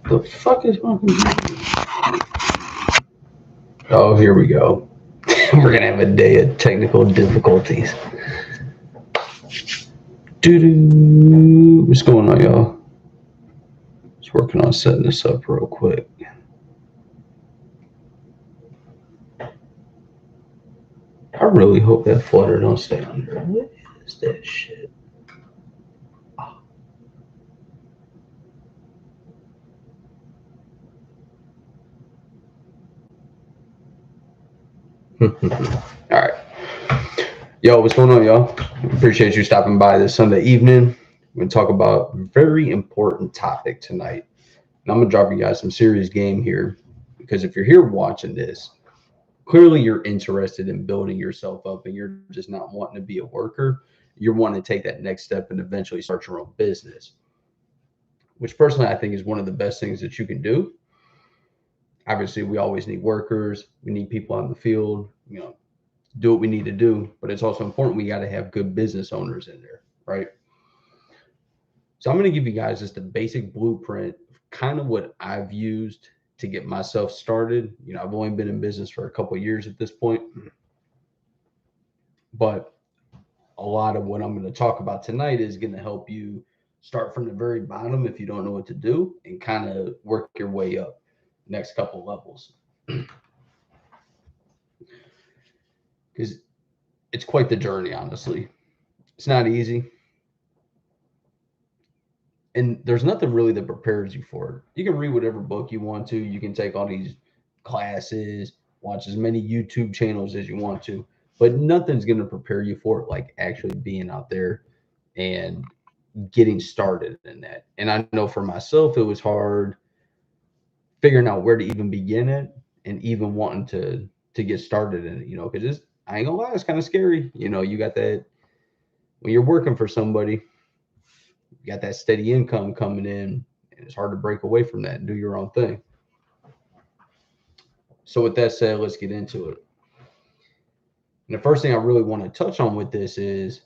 The fuck is my computer? Oh, here we go. We're gonna have a day of technical difficulties. Doo doo. What's going on, y'all? Just working on setting this up real quick. I really hope that flutter don't stay on here. What is that shit? All right. Yo, what's going on, y'all? Appreciate you stopping by this Sunday evening. We're going to talk about a very important topic tonight. And I'm going to drop you guys some serious game here because if you're here watching this, clearly you're interested in building yourself up and you're just not wanting to be a worker. You're wanting to take that next step and eventually start your own business, which personally I think is one of the best things that you can do. Obviously, we always need workers. We need people on the field, do what we need to do, but it's also important we got to have good business owners in there, right? So I'm going to give you guys just a basic blueprint of kind of what I've used to get myself started. I've only been in business for a couple of years at this point, but a lot of what I'm going to talk about tonight is going to help you start from the very bottom if you don't know what to do and kind of work your way up next couple levels. Because it's quite the journey, honestly. It's not easy. And there's nothing really that prepares you for it. You can read whatever book you want to. You can take all these classes, watch as many YouTube channels as you want to, but nothing's going to prepare you for it like actually being out there and getting started in that. And I know for myself, it was hard figuring out where to even begin it and even wanting to get started in it, because I ain't gonna lie, it's kind of scary. You got that when you're working for somebody, you got that steady income coming in, and it's hard to break away from that and do your own thing. So with that said, let's get into it. And the first thing I really want to touch on with this is,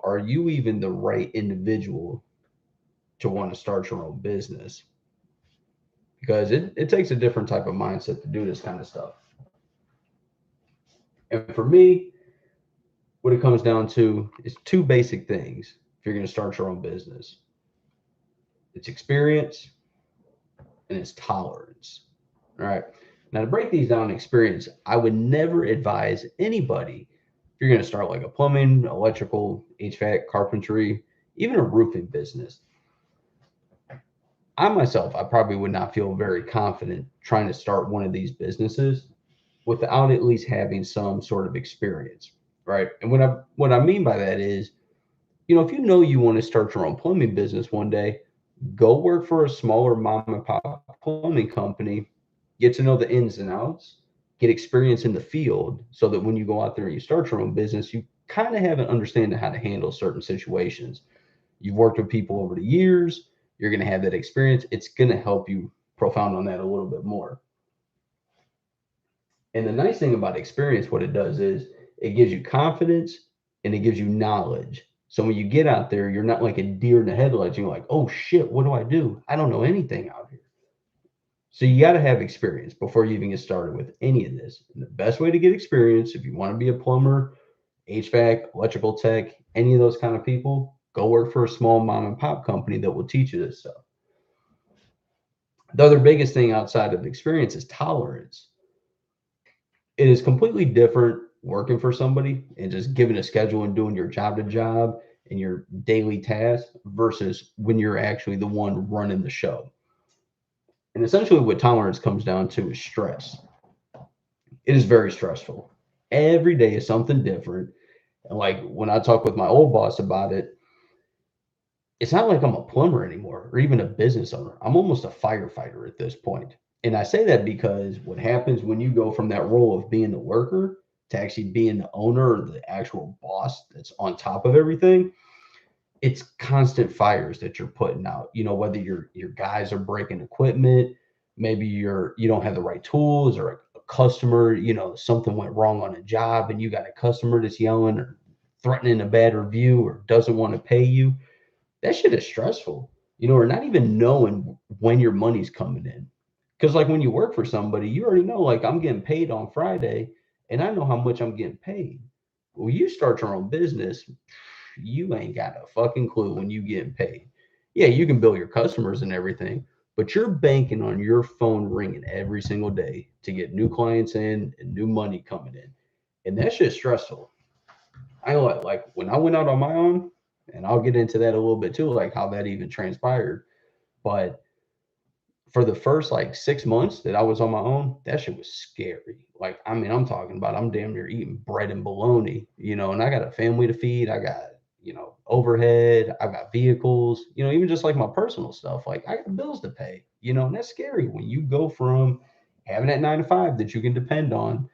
are you even the right individual to want to start your own business? Because it takes a different type of mindset to do this kind of stuff. And for me, what it comes down to is two basic things if you're going to start your own business. It's experience and it's tolerance. All right. Now, to break these down in experience, I would never advise anybody if you're going to start like a plumbing, electrical, HVAC, carpentry, even a roofing business. I myself, I probably would not feel very confident trying to start one of these businesses without at least having some sort of experience, right? And what I mean by that is, if you want to start your own plumbing business one day, go work for a smaller mom and pop plumbing company, get to know the ins and outs, get experience in the field so that when you go out there and you start your own business, you kind of have an understanding of how to handle certain situations. You've worked with people over the years, you're going to have that experience. It's going to help you profound on that a little bit more. And the nice thing about experience, what it does is it gives you confidence and it gives you knowledge. So when you get out there, you're not like a deer in the headlights. You're like, oh shit, what do I do? I don't know anything out here. So you got to have experience before you even get started with any of this. And the best way to get experience, if you want to be a plumber, HVAC, electrical tech, any of those kind of people, go work for a small mom and pop company that will teach you this stuff. The other biggest thing outside of experience is tolerance. It is completely different working for somebody and just giving a schedule and doing your job to job and your daily tasks versus when you're actually the one running the show. And essentially what tolerance comes down to is stress. It is very stressful. Every day is something different. And like when I talk with my old boss about it, it's not like I'm a plumber anymore or even a business owner. I'm almost a firefighter at this point. And I say that because what happens when you go from that role of being the worker to actually being the owner or the actual boss that's on top of everything, it's constant fires that you're putting out. Whether your guys are breaking equipment, maybe you don't have the right tools, or a customer, something went wrong on a job and you got a customer that's yelling or threatening a bad review or doesn't want to pay you. That shit is stressful, or not even knowing when your money's coming in. Because like when you work for somebody, you already know, like, I'm getting paid on Friday and I know how much I'm getting paid. When you start your own business, you ain't got a fucking clue when you getting paid. Yeah, you can bill your customers and everything, but you're banking on your phone ringing every single day to get new clients in and new money coming in. And that shit's stressful. I know, like when I went out on my own, and I'll get into that a little bit too, like how that even transpired. But for the first like 6 months that I was on my own, that shit was scary. Like, I mean, I'm talking about I'm damn near eating bread and bologna, and I got a family to feed. I got, overhead. I've got vehicles, even just like my personal stuff. Like, I got bills to pay, and that's scary when you go from having that 9 to 5 that you can depend on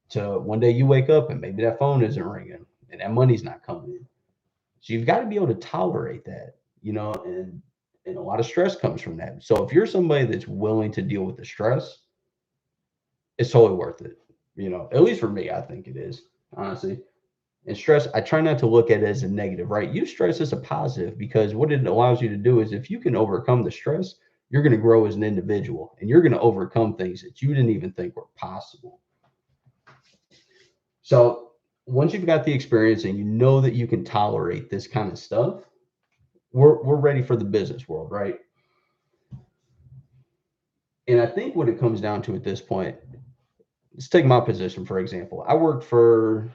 to one day you wake up and maybe that phone isn't ringing and that money's not coming in. So you've got to be able to tolerate that, and a lot of stress comes from that. So if you're somebody that's willing to deal with the stress, it's totally worth it. At least for me, I think it is, honestly. And stress, I try not to look at it as a negative, right? Use stress as a positive, because what it allows you to do is if you can overcome the stress, you're going to grow as an individual and you're going to overcome things that you didn't even think were possible. So once you've got the experience and you know that you can tolerate this kind of stuff, we're ready for the business world, right? And I think what it comes down to at this point, let's take my position, for example. I worked for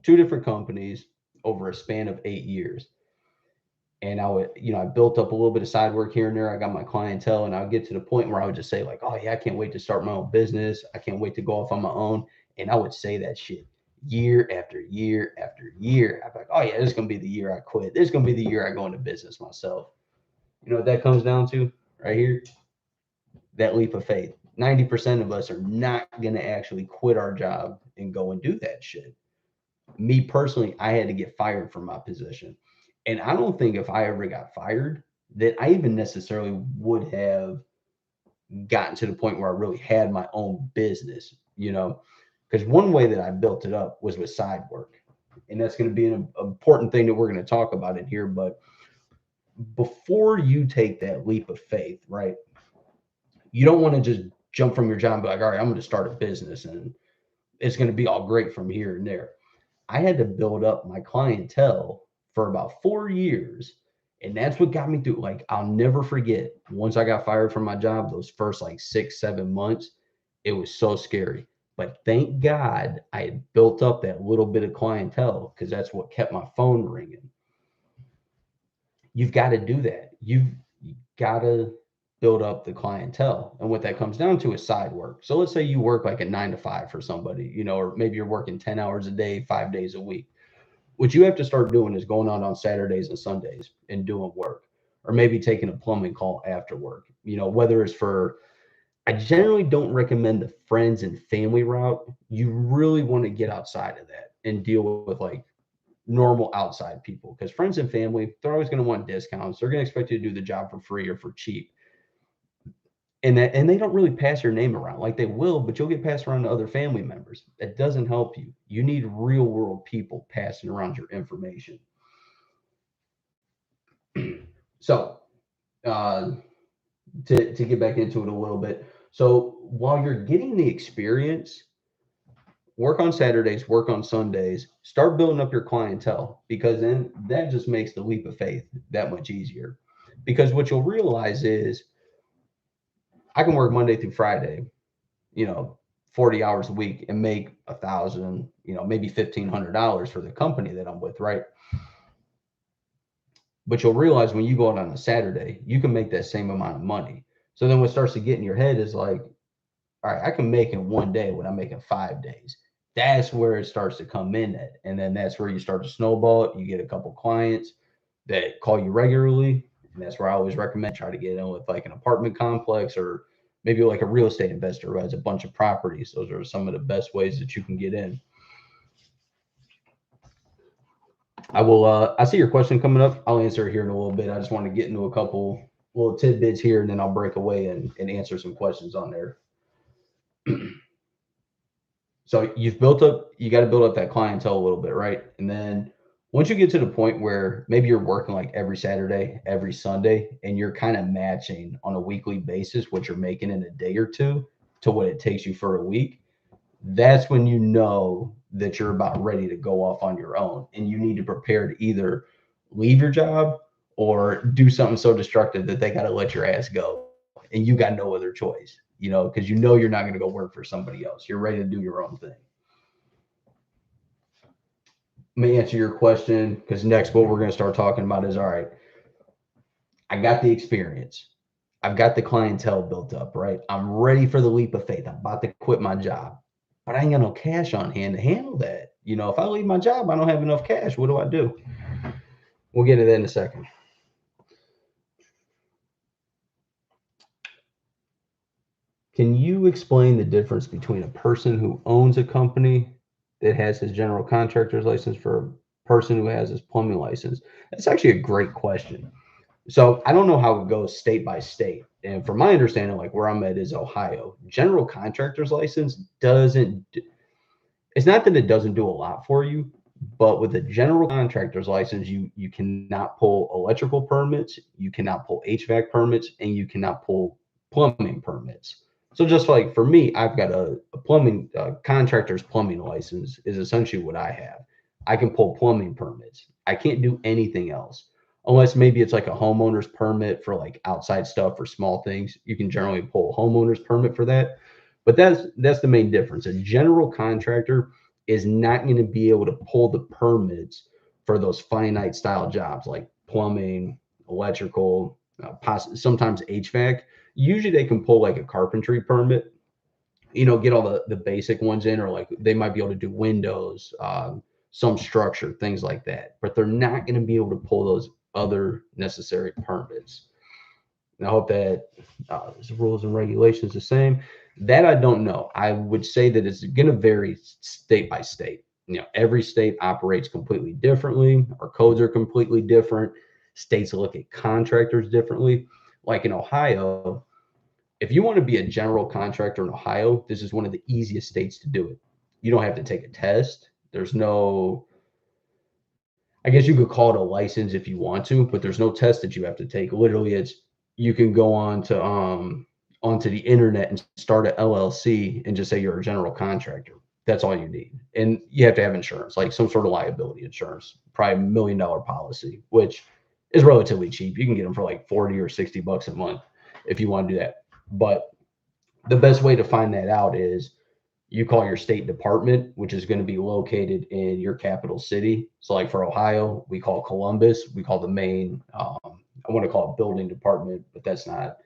two different companies over a span of 8 years. And I would, I built up a little bit of side work here and there. I got my clientele, and I would get to the point where I would just say, like, oh, yeah, I can't wait to start my own business. I can't wait to go off on my own. And I would say that shit year after year after year. I'd be like, oh, yeah, this is going to be the year I quit. This is going to be the year I go into business myself. You know what that comes down to right here? That leap of faith. 90% of us are not going to actually quit our job and go and do that shit. Me personally, I had to get fired from my position. And I don't think if I ever got fired that I even necessarily would have gotten to the point where I really had my own business, because one way that I built it up was with side work. And that's going to be an important thing that we're going to talk about in here. But before you take that leap of faith, right, you don't want to just jump from your job and be like, all right, I'm going to start a business and it's going to be all great from here and there. I had to build up my clientele for about 4 years. And that's what got me through. Like, I'll never forget, once I got fired from my job, those first like 6, 7 months, it was so scary. But thank God I had built up that little bit of clientele, because that's what kept my phone ringing. You've got to do that. You've got to build up the clientele. And what that comes down to is side work. So let's say you work like a 9 to 5 for somebody, or maybe you're working 10 hours a day, 5 days a week. What you have to start doing is going out on Saturdays and Sundays and doing work, or maybe taking a plumbing call after work, whether it's for, I generally don't recommend the friends and family route. You really want to get outside of that and deal with like normal outside people, because friends and family, they're always going to want discounts. They're going to expect you to do the job for free or for cheap. And they don't really pass your name around. Like, they will, but you'll get passed around to other family members. That doesn't help you. You need real world people passing around your information. So to get back into it a little bit. So while you're getting the experience, work on Saturdays, work on Sundays, start building up your clientele, because then that just makes the leap of faith that much easier. Because what you'll realize is, I can work Monday through Friday, you know, 40 hours a week and make 1,000, maybe $1,500 for the company that I'm with, right? But you'll realize when you go out on a Saturday, you can make that same amount of money. So then what starts to get in your head is like, all right, I can make in one day what I'm making 5 days. That's where it starts to come in at. And then that's where you start to snowball it. You get a couple clients that call you regularly. And that's where I always recommend try to get in with like an apartment complex, or maybe like a real estate investor who has a bunch of properties. Those are some of the best ways that you can get in. I see your question coming up. I'll answer it here in a little bit. I just want to get into a couple little tidbits here, and then I'll break away and answer some questions on there. So you got to build up that clientele a little bit, right? And then Once you get to the point where maybe you're working like every Saturday, every Sunday, and you're kind of matching on a weekly basis what you're making in a day or two to what it takes you for a week, that's when you know that you're about ready to go off on your own and you need to prepare to either leave your job or do something so destructive that they got to let your ass go and you got no other choice, because you know you're not going to go work for somebody else. You're ready to do your own thing. Let me answer your question, because next what we're going to start talking about is, all right, I got the experience. I've got the clientele built up, right? I'm ready for the leap of faith. I'm about to quit my job, but I ain't got no cash on hand to handle that. If I leave my job, I don't have enough cash. What do I do? We'll get to that in a second. Can you explain the difference between a person who owns a company that has his general contractor's license for a person who has his plumbing license? That's actually a great question. So I don't know how it goes state by state. And from my understanding, like where I'm at is Ohio. General contractor's license doesn't, it's not that it doesn't do a lot for you, but with a general contractor's license, you cannot pull electrical permits, you cannot pull HVAC permits, and you cannot pull plumbing permits. So just like for me, I've got a plumbing contractor's plumbing license is essentially what I have. I can pull plumbing permits. I can't do anything else unless maybe it's like a homeowner's permit for like outside stuff or small things. You can generally pull a homeowner's permit for that. But that's the main difference. A general contractor is not going to be able to pull the permits for those finite style jobs like plumbing, electrical, sometimes HVAC. Usually they can pull like a carpentry permit, get all the basic ones in, or like they might be able to do windows, some structure, things like that. But they're not going to be able to pull those other necessary permits. And I hope that the rules and regulations the same. That I don't know. I would say that it's going to vary state by state. Every state operates completely differently. Our codes are completely different. States look at contractors differently. Like in Ohio, if you want to be a general contractor in Ohio, this is one of the easiest states to do it. You don't have to take a test. There's no, I guess you could call it a license if you want to, but there's no test that you have to take. Literally, it's you can go on to onto the internet and start an LLC and just say you're a general contractor. That's all you need. And you have to have insurance, like some sort of liability insurance, probably $1 million policy, which is relatively cheap. You can get them for like 40 or $60 a month if you want to do that. But the best way to find that out is you call your state department, which is going to be located in your capital city. So like for Ohio, we call Columbus, we call the main, I want to call it building department, but that's not,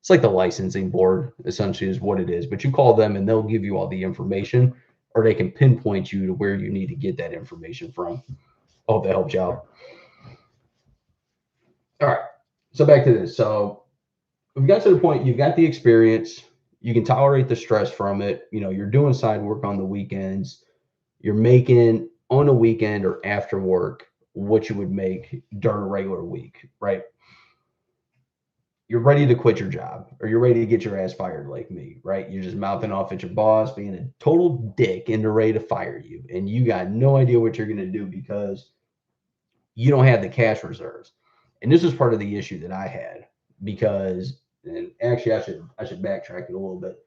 it's like the licensing board essentially is what it is. But you call them and they'll give you all the information, or they can pinpoint you to where you need to get that information from. I hope that helps you out. All right. So back to this. So we've got to the point, you've got the experience, you can tolerate the stress from it. You're doing side work on the weekends, you're making on a weekend or after work what you would make during a regular week, right? You're ready to quit your job, or you're ready to get your ass fired like me, right? You're just mouthing off at your boss, being a total dick, and they're ready to fire you. And you got no idea what you're going to do because you don't have the cash reserves. And this is part of the issue that I had because, and actually I should backtrack it a little bit.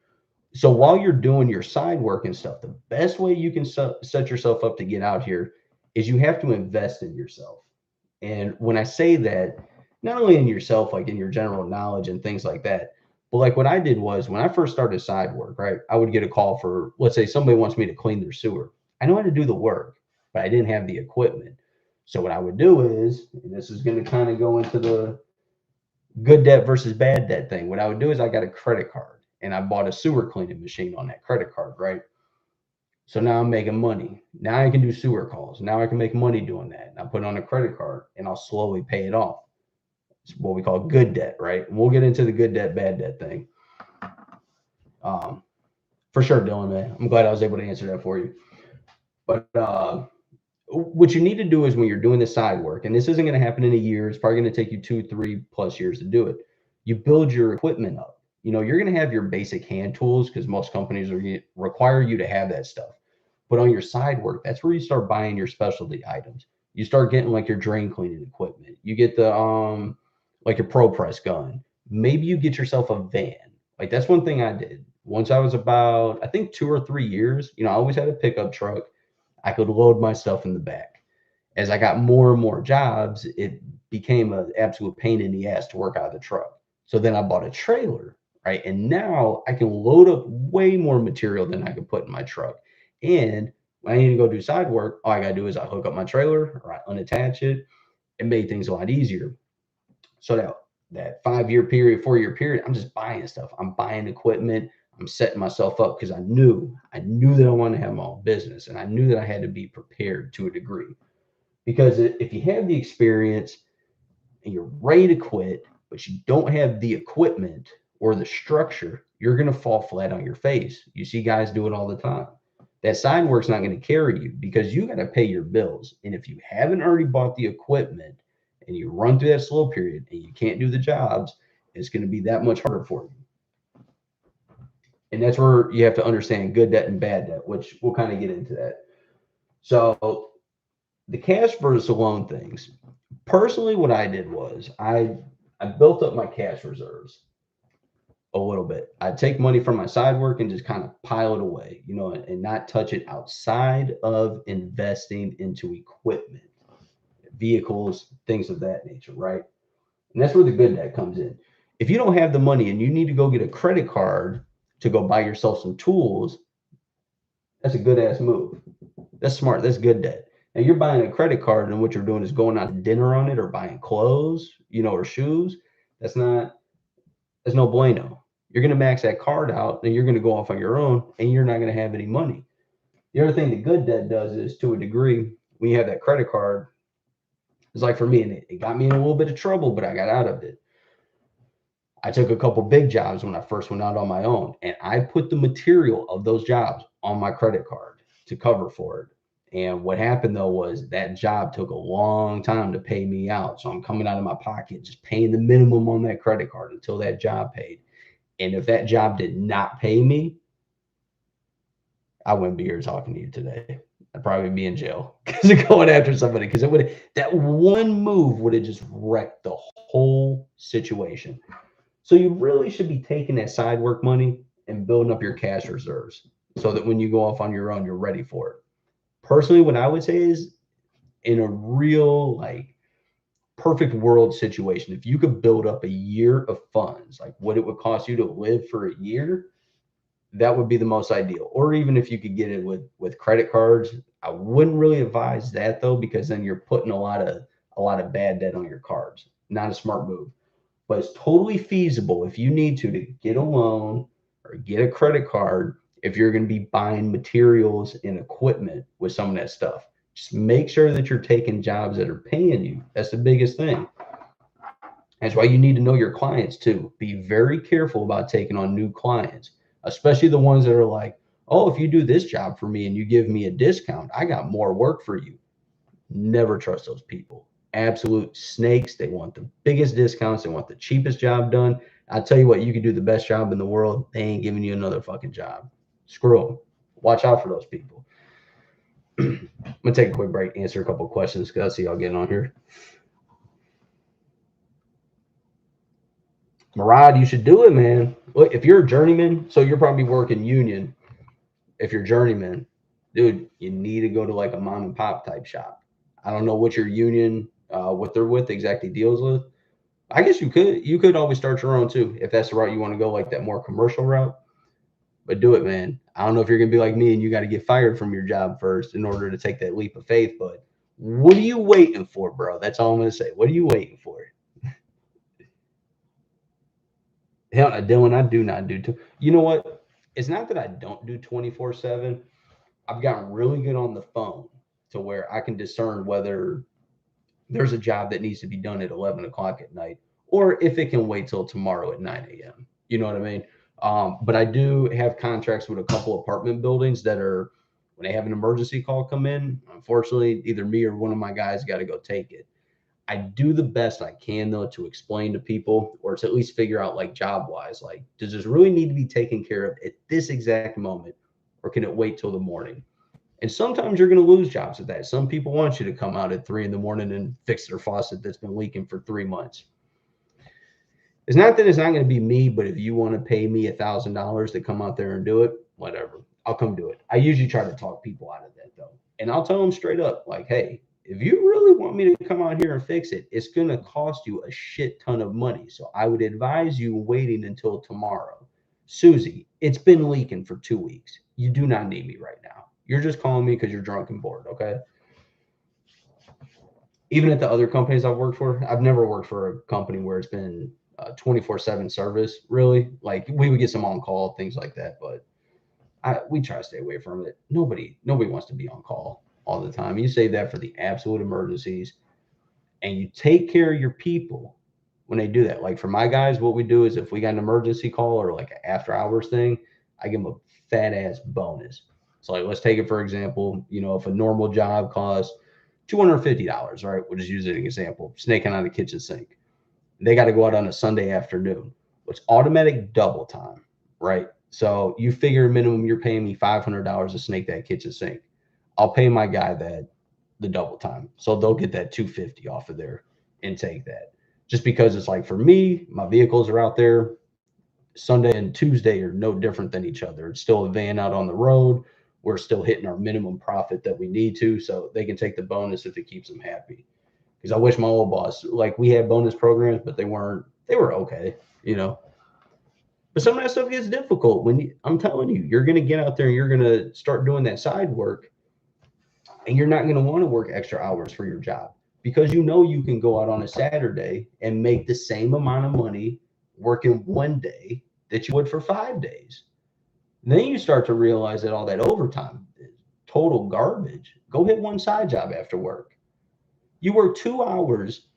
So while you're doing your side work and stuff, the best way you can set yourself up to get out here is you have to invest in yourself. And when I say that, not only in yourself, like in your general knowledge and things like that, but like what I did was when I first started side work, right? I would get a call for, let's say somebody wants me to clean their sewer. I know how to do the work, but I didn't have the equipment. So what I would do is, and this is going to kind of go into the good debt versus bad debt thing. What I would do is I got a credit card and I bought a sewer cleaning machine on that credit card, right? So now I'm making money. Now I can do sewer calls. Now I can make money doing that. And I put it on a credit card and I'll slowly pay it off. It's what we call good debt, right? And we'll get into the good debt, bad debt thing. For sure, Dylan, man. I'm glad I was able to answer that for you. But what you need to do is when you're doing the side work, and this isn't going to happen in a year, it's probably going to take you 2-3+ years to do it. You build your equipment up. You're going to have your basic hand tools because most companies require you to have that stuff. But on your side work, that's where you start buying your specialty items. You start getting like your drain cleaning equipment. You get the like your pro press gun. Maybe you get yourself a van. Like that's one thing I did. Once I was about, I think 2 or 3 years, I always had a pickup truck. I could load my stuff in the back. As I got more and more jobs, it became an absolute pain in the ass to work out of the truck. So then I bought a trailer, right? And now I can load up way more material than I could put in my truck. And when I need to go do side work, all I got to do is I hook up my trailer or I unattach it. It made things a lot easier. So that 5 year period, 4 year period, I'm just buying stuff. I'm buying equipment. I'm setting myself up because I knew that I wanted to have my own business, and I knew that I had to be prepared to a degree. Because if you have the experience and you're ready to quit, but you don't have the equipment or the structure, you're going to fall flat on your face. You see guys do it all the time. That side work's not going to carry you because you got to pay your bills. And if you haven't already bought the equipment and you run through that slow period and you can't do the jobs, it's going to be that much harder for you. And that's where you have to understand good debt and bad debt, which we'll kind of get into that. So the cash versus loan things. Personally, what I did was I built up my cash reserves a little bit. I'd take money from my side work and just kind of pile it away, and not touch it outside of investing into equipment, vehicles, things of that nature, right? And that's where the good debt comes in. If you don't have the money and you need to go get a credit card to go buy yourself some tools, that's a good ass move. That's smart. That's good debt. Now you're buying a credit card and what you're doing is going out to dinner on it or buying clothes, or shoes. That's no bueno. You're going to max that card out and you're going to go off on your own and you're not going to have any money. The other thing the good debt does is, to a degree, when you have that credit card, it's like for me, and it got me in a little bit of trouble, but I got out of it. I took a couple big jobs when I first went out on my own, and I put the material of those jobs on my credit card to cover for it. And what happened though was that job took a long time to pay me out. So I'm coming out of my pocket, just paying the minimum on that credit card until that job paid. And if that job did not pay me, I wouldn't be here talking to you today. I'd probably be in jail because of going after somebody. Because that one move would have just wrecked the whole situation. So you really should be taking that side work money and building up your cash reserves so that when you go off on your own, you're ready for it. Personally, what I would say is, in a real perfect world situation, if you could build up a year of funds, like what it would cost you to live for a year, that would be the most ideal. Or even if you could get it with credit cards. I wouldn't really advise that though, because then you're putting a lot of bad debt on your cards. Not a smart move. But it's totally feasible if you need to get a loan or get a credit card if you're going to be buying materials and equipment with some of that stuff. Just make sure that you're taking jobs that are paying you. That's the biggest thing. That's why you need to know your clients too. Be very careful about taking on new clients, especially the ones that are like, oh, if you do this job for me and you give me a discount, I got more work for you. Never trust those people. Absolute snakes. They want the biggest discounts. They want the cheapest job done. I'll tell you what, you can do the best job in the world. They ain't giving you another fucking job. Screw them. Watch out for those people. I'm going to take a quick break, answer a couple of questions because I see y'all getting on here. Murad, you should do it, man. Look, if you're a journeyman, so you're probably working union. If you're journeyman, dude, you need to go to like a mom and pop type shop. I don't know what your union, what they're with exactly deals with. I guess you could always start your own too if that's the route you want to go, like that more commercial route. But do it, man. I don't know if you're gonna be like me and you got to get fired from your job first in order to take that leap of faith. But what are you waiting for, bro? That's all I'm gonna say. What are you waiting for? Hell, Dylan, I do not do. You know what? It's not that I don't do 24/7. I've gotten really good on the phone to where I can discern whether there's a job that needs to be done at 11 o'clock at night, or if it can wait till tomorrow at 9 a.m. You know what I mean? But I do have contracts with a couple apartment buildings that are, when they have an emergency call come in, unfortunately, either me or one of my guys got to go take it. I do the best I can though to explain to people, or to at least figure out like job wise, like, does this really need to be taken care of at this exact moment, or can it wait till the morning? And sometimes you're going to lose jobs at that. Some people want you to come out at 3 in the morning and fix their faucet that's been leaking for 3 months. It's not that it's not going to be me, but if you want to pay me $1,000 to come out there and do it, whatever, I'll come do it. I usually try to talk people out of that though. And I'll tell them straight up, like, hey, if you really want me to come out here and fix it, it's going to cost you a shit ton of money. So I would advise you waiting until tomorrow. Susie, it's been leaking for 2 weeks. You do not need me right now. You're just calling me because you're drunk and bored, okay? Even at the other companies I've worked for, I've never worked for a company where it's been 24/7 service, really. Like we would get some on call, things like that, but we try to stay away from it. Nobody wants to be on call all the time. You save that for the absolute emergencies, and you take care of your people when they do that. Like for my guys, what we do is if we got an emergency call or like an after hours thing, I give them a fat ass bonus. So like, let's take it for example, if a normal job costs $250, right? We'll just use it as an example, snaking on a kitchen sink. They got to go out on a Sunday afternoon. It's automatic double time, right? So you figure minimum you're paying me $500 to snake that kitchen sink. I'll pay my guy the double time. So they'll get that 250 off of there and take that. Just because it's like for me, my vehicles are out there. Sunday and Tuesday are no different than each other. It's still a van out on the road. We're still hitting our minimum profit that we need to. So they can take the bonus if it keeps them happy. Because I wish my old boss, like we had bonus programs, but they were okay, But some of that stuff gets difficult when I'm telling you, you're going to get out there and you're going to start doing that side work and you're not going to want to work extra hours for your job because you can go out on a Saturday and make the same amount of money working one day that you would for 5 days. And then you start to realize that all that overtime is total garbage. Go hit one side job after work. You work 2 hours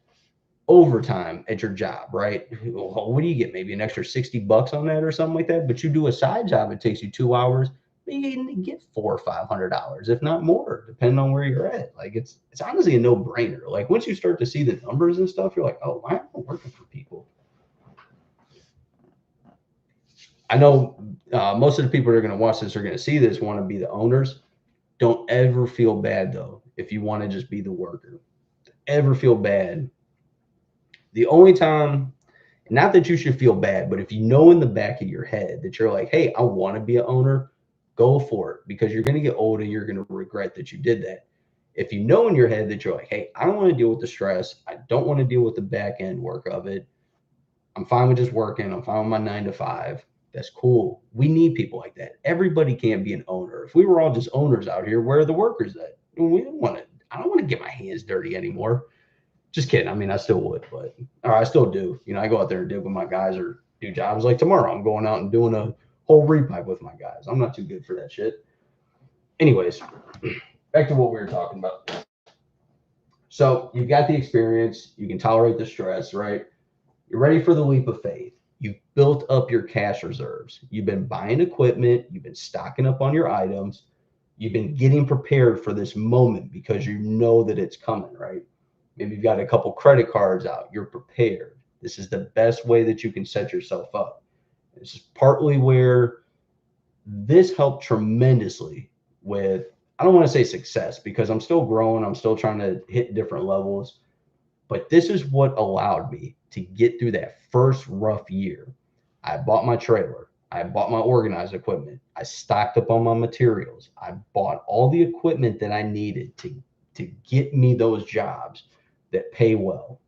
overtime at your job, right? What do you get? Maybe an extra $60 on that or something like that. But you do a side job, it takes you 2 hours. You get $400 or $500, if not more, depending on where you're at. Like it's honestly a no-brainer. Like once you start to see the numbers and stuff, you're like, oh, why am I working for people? I know most of the people that are going to watch this are going to see this want to be the owners. Don't ever feel bad though if you want to just be the worker. Ever feel bad? The only time, not that you should feel bad, but if you know in the back of your head that you're like, hey, I want to be an owner, go for it because you're going to get old and you're going to regret that you did that. If you know in your head that you're like, hey, I don't want to deal with the stress. I don't want to deal with the back end work of it. I'm fine with just working. I'm fine with my 9 to 5. That's cool. We need people like that. Everybody can't be an owner. If we were all just owners out here, where are the workers at? I don't want to get my hands dirty anymore. Just kidding. I mean, I still would, but or I still do. I go out there and dig with my guys or do jobs. Like tomorrow, I'm going out and doing a whole repipe with my guys. I'm not too good for that shit. Anyways, back to what we were talking about. So you've got the experience. You can tolerate the stress, right? You're ready for the leap of faith. You've built up your cash reserves. You've been buying equipment. You've been stocking up on your items. You've been getting prepared for this moment because you know that it's coming, right? Maybe you've got a couple credit cards out. You're prepared. This is the best way that you can set yourself up. This is partly where this helped tremendously with, I don't want to say success because I'm still growing. I'm still trying to hit different levels. But this is what allowed me to get through that first rough year. I bought my trailer. I bought my organized equipment. I stocked up on my materials. I bought all the equipment that I needed to get me those jobs that pay well.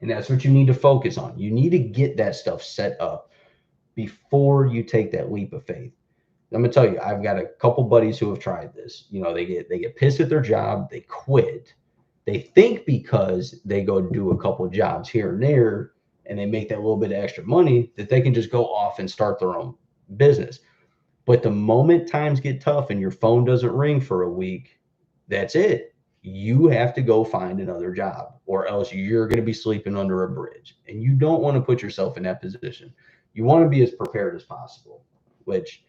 And that's what you need to focus on. You need to get that stuff set up before you take that leap of faith. I'm gonna tell you, I've got a couple buddies who have tried this. They get pissed at their job, they quit. They think because they go do a couple of jobs here and there and they make that little bit of extra money that they can just go off and start their own business. But the moment times get tough and your phone doesn't ring for a week, that's it. You have to go find another job or else you're going to be sleeping under a bridge. And you don't want to put yourself in that position. You want to be as prepared as possible, which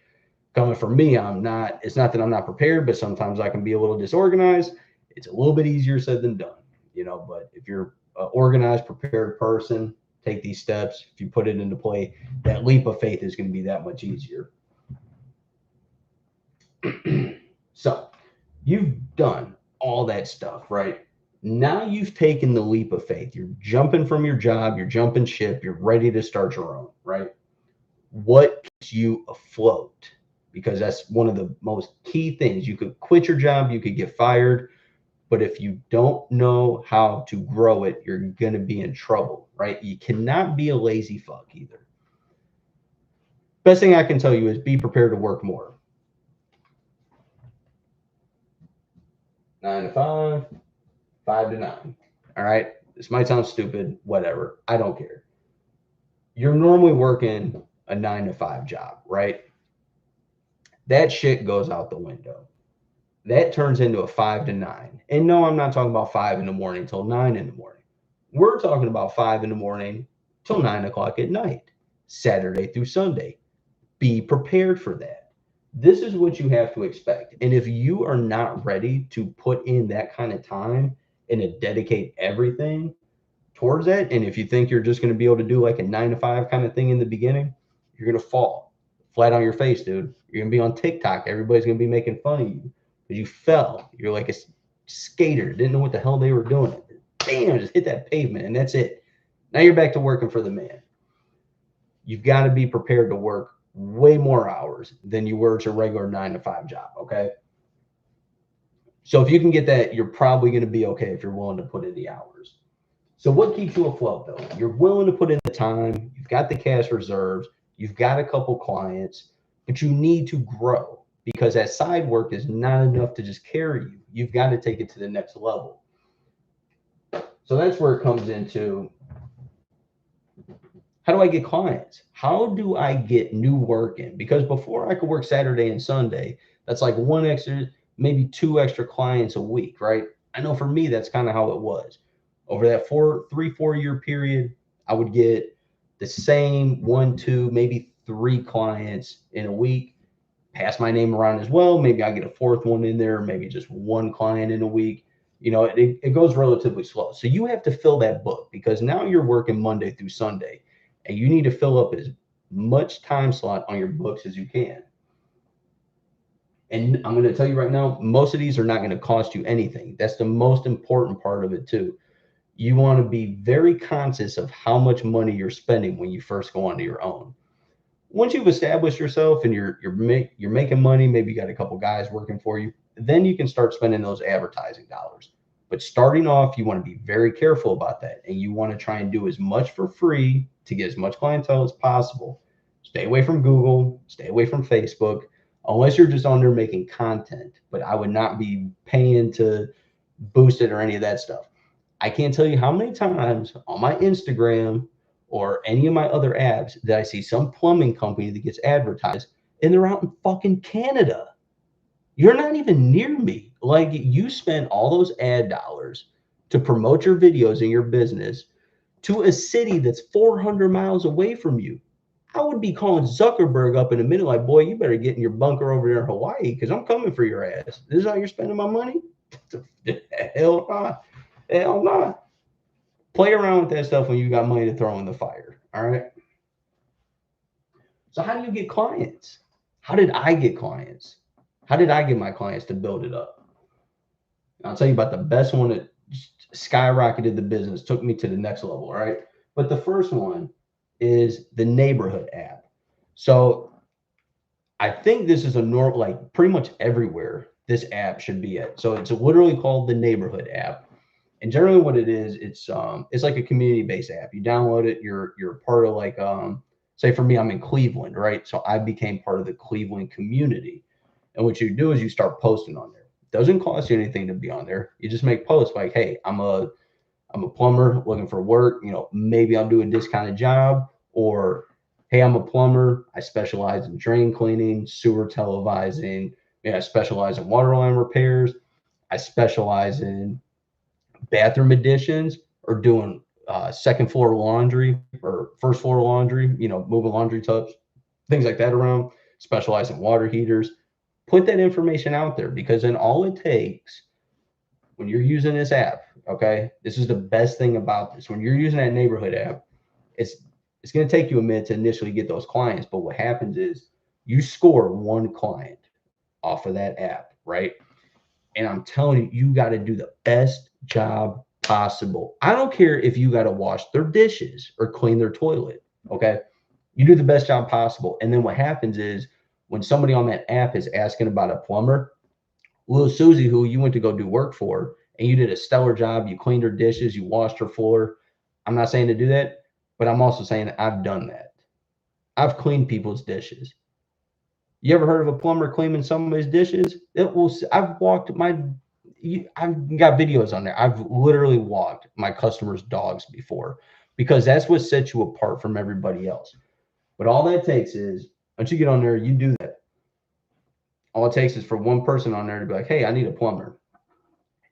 coming from me, it's not that I'm not prepared, but sometimes I can be a little disorganized. It's a little bit easier said than done, but if you're an organized, prepared person, take these steps. If you put it into play, that leap of faith is going to be that much easier. So You've done all that stuff, right? Now you've taken the leap of faith. You're jumping from your job, you're jumping ship, you're ready to start your own, right? What keeps you afloat? Because that's one of the most key things. You could quit your job, you could get fired, but if you don't know how to grow it, you're going to be in trouble, right? You cannot be a lazy fuck either. Best thing I can tell you is be prepared to work more. 9 to 5, 5 to 9. All right. This might sound stupid, whatever. I don't care. You're normally working a 9 to 5 job, right? That shit goes out the window. That turns into a 5 to 9. And no, I'm not talking about 5 in the morning till 9 in the morning. We're talking about 5 in the morning till 9 o'clock at night, Saturday through Sunday. Be prepared for that. This is what you have to expect. And if you are not ready to put in that kind of time and to dedicate everything towards that, and if you think you're just going to be able to do like a 9 to 5 kind of thing in the beginning, you're going to fall flat on your face, dude. You're going to be on TikTok. Everybody's going to be making fun of you because you fell. You're like a skater, didn't know what the hell they were doing. Bam, just hit that pavement, and that's it. Now you're back to working for the man. You've got to be prepared to work way more hours than you were to a regular 9 to 5 job. Okay. So if you can get that, you're probably going to be okay if you're willing to put in the hours. So what keeps you afloat though? You're willing to put in the time. You've got the cash reserves. You've got a couple clients, but you need to grow because that side work is not enough to just carry you. You've got to take it to the next level. So that's where it comes into, how do I get clients? How do I get new work in? Because before I could work Saturday and Sunday, that's like one extra, maybe 2 extra clients a week, right? I know for me, that's kind of how it was. Over that 4 year period, I would get the same 1, 2, maybe 3 clients in a week, pass my name around as well. Maybe I get a fourth one in there, maybe just 1 client in a week. It goes relatively slow. So you have to fill that book because now you're working Monday through Sunday and you need to fill up as much time slot on your books as you can. And I'm going to tell you right now, most of these are not going to cost you anything. That's the most important part of it too. You want to be very conscious of how much money you're spending when you first go onto your own. Once you've established yourself and you're making money, maybe you got a couple guys working for you, then you can start spending those advertising dollars. But starting off, you want to be very careful about that, and you want to try and do as much for free to get as much clientele as possible. Stay away from Google, stay away from Facebook, unless you're just on there making content. But I would not be paying to boost it or any of that stuff. I can't tell you how many times on my Instagram or any of my other apps that I see some plumbing company that gets advertised and they're out in fucking Canada. You're not even near me. Like you spend all those ad dollars to promote your videos and your business to a city that's 400 miles away from you. I would be calling Zuckerberg up in a minute, like, boy, you better get in your bunker over there in Hawaii because I'm coming for your ass. This is how you're spending my money? Hell not. Hell not. Play around with that stuff when you got money to throw in the fire. All right. So how do you get clients? How did I get clients? How did I get my clients to build it up? I'll tell you about the best one that skyrocketed the business, took me to the next level. All right. But the first one is the neighborhood app. So I think this is a normal, like pretty much everywhere this app should be at. So it's literally called the neighborhood app. And generally what it is, it's like a community-based app. You download it, you're part of like say for me, I'm in Cleveland, right? So I became part of the Cleveland community. And what you do is you start posting on there. It doesn't cost you anything to be on there. You just make posts like, hey, I'm a plumber looking for work, maybe I'm doing this kind of job, or hey, I'm a plumber. I specialize in drain cleaning, sewer televising. I specialize in water line repairs. I specialize in bathroom additions or doing second floor laundry or first floor laundry, moving laundry tubs, things like that around, specialize in water heaters. Put that information out there because then all it takes when you're using this app, okay, this is the best thing about this. When you're using that neighborhood app, it's going to take you a minute to initially get those clients. But what happens is you score 1 client off of that app, right? And I'm telling you, you got to do the best job possible. I don't care if you got to wash their dishes or clean their toilet. Okay. You do the best job possible. And then what happens is when somebody on that app is asking about a plumber, little Susie, who you went to go do work for, and you did a stellar job, you cleaned her dishes, you washed her floor. I'm not saying to do that, but I'm also saying that I've done that. I've cleaned people's dishes. You ever heard of a plumber cleaning somebody's dishes? It will. I've walked my. I've got videos on there. I've literally walked my customers' dogs before, because that's what sets you apart from everybody else. But all that takes is once you get on there, you do that. All it takes is for one person on there to be like, "Hey, I need a plumber."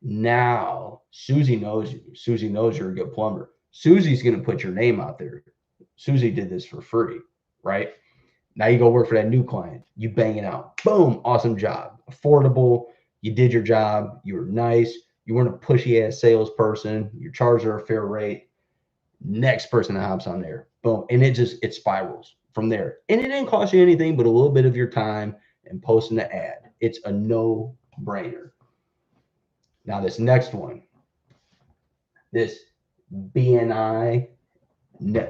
Now Susie knows you. Susie knows you're a good plumber. Susie's going to put your name out there. Susie did this for free, right? Now you go work for that new client. You bang it out. Boom. Awesome job. Affordable. You did your job. You were nice. You weren't a pushy ass salesperson. You charged her a fair rate. Next person that hops on there. Boom. And it spirals from there. And it didn't cost you anything but a little bit of your time and posting the ad. It's a no brainer. Now this next one, this BNI.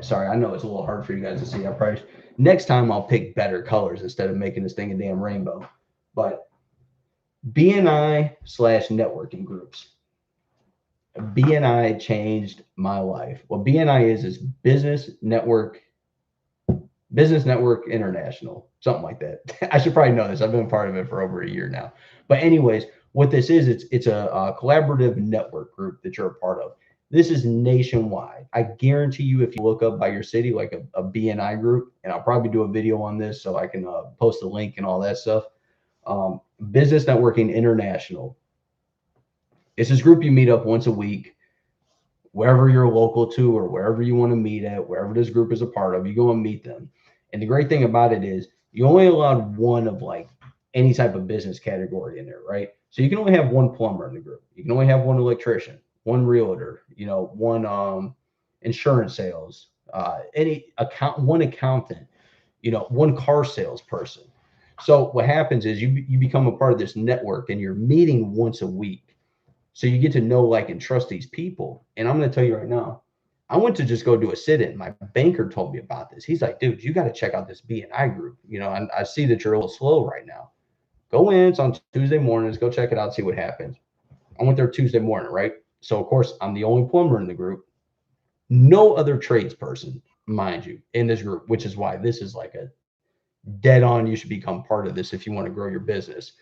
Sorry, I know it's a little hard for you guys to see. I probably next time I'll pick better colors instead of making this thing a damn rainbow. But BNI/networking groups. BNI changed my life. What BNI is Business Network International, something like that. I should probably know this. I've been part of it for over a year now. But anyways, what this is, it's a collaborative network group that you're a part of. This is nationwide. I guarantee you, if you look up by your city, like a BNI group, and I'll probably do a video on this so I can post a link and all that stuff. Business Networking International. It's this group you meet up once a week, wherever you're local to or wherever you want to meet at, wherever this group is a part of, you go and meet them. And the great thing about it is you only allowed one of like any type of business category in there, right? So you can only have one plumber in the group. You can only have one electrician, one realtor, one insurance sales, one accountant, one car salesperson. So what happens is you become a part of this network and you're meeting once a week. So you get to know, like, and trust these people. And I'm going to tell you right now, I went to just go do a sit-in. My banker told me about this. He's like, dude, you got to check out this BNI group. I see that you're a little slow right now. Go in. It's on Tuesday mornings. Go check it out. See what happens. I went there Tuesday morning, right? So, of course, I'm the only plumber in the group. No other tradesperson, mind you, in this group, which is why this is like a dead on. You should become part of this if you want to grow your business.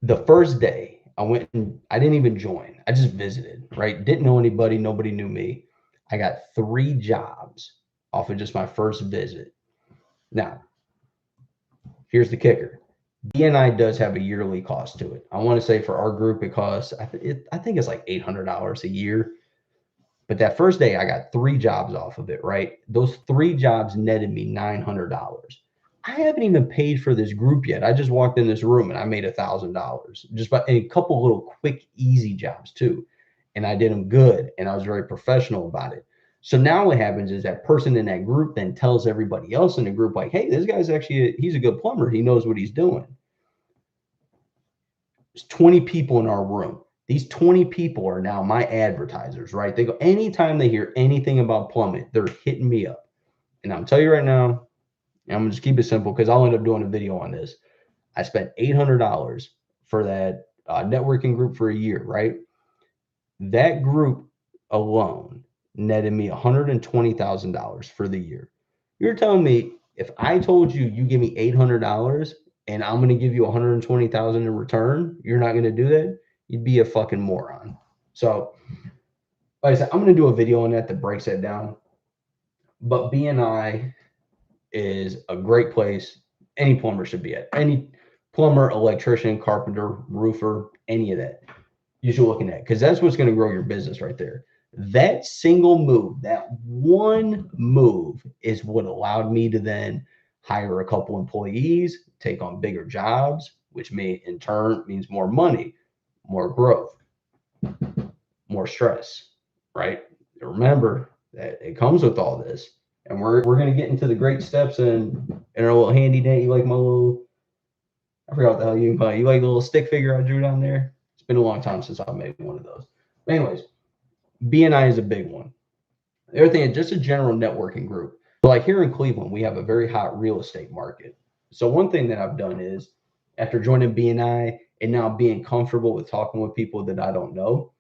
The first day I went and I didn't even join. I just visited, right? Didn't know anybody. Nobody knew me. I got 3 jobs off of just my first visit. Now, here's the kicker. BNI does have a yearly cost to it. I want to say for our group, it costs, I think it's like $800 a year. But that first day I got 3 jobs off of it, right? Those 3 jobs netted me $900. I haven't even paid for this group yet. I just walked in this room and I made $1,000 just by a couple little quick, easy jobs too. And I did them good and I was very professional about it. So now what happens is that person in that group then tells everybody else in the group, like, hey, this guy's he's a good plumber. He knows what he's doing. There's 20 people in our room. These 20 people are now my advertisers, right? They go, anytime they hear anything about plumbing, they're hitting me up. And I'm telling you right now, I'm gonna just keep it simple because I'll end up doing a video on this. I spent $800 for that networking group for a year, right? That group alone netted me $120,000 for the year. You're telling me if I told you give me $800 and I'm going to give you $120,000 in return, you're not going to do that? You'd be a fucking moron. So, like I said, I'm going to do a video on that breaks that down. But BNI is a great place any plumber should be at. Any plumber, electrician, carpenter, roofer, any of that you should look at, because that's what's going to grow your business right there. That single move, that one move is what allowed me to then hire a couple employees, take on bigger jobs, which may in turn means more money, more growth, more stress, right? Remember that it comes with all this. And we're going to get into the great steps and and a little handy dandy, you like my little, I forgot what the hell you call it. You like the little stick figure I drew down there? It's been a long time since I made one of those. But anyways, BNI is a big one. The other thing is just a general networking group. So like here in Cleveland, we have a very hot real estate market. So one thing that I've done is after joining BNI and now being comfortable with talking with people that I don't know,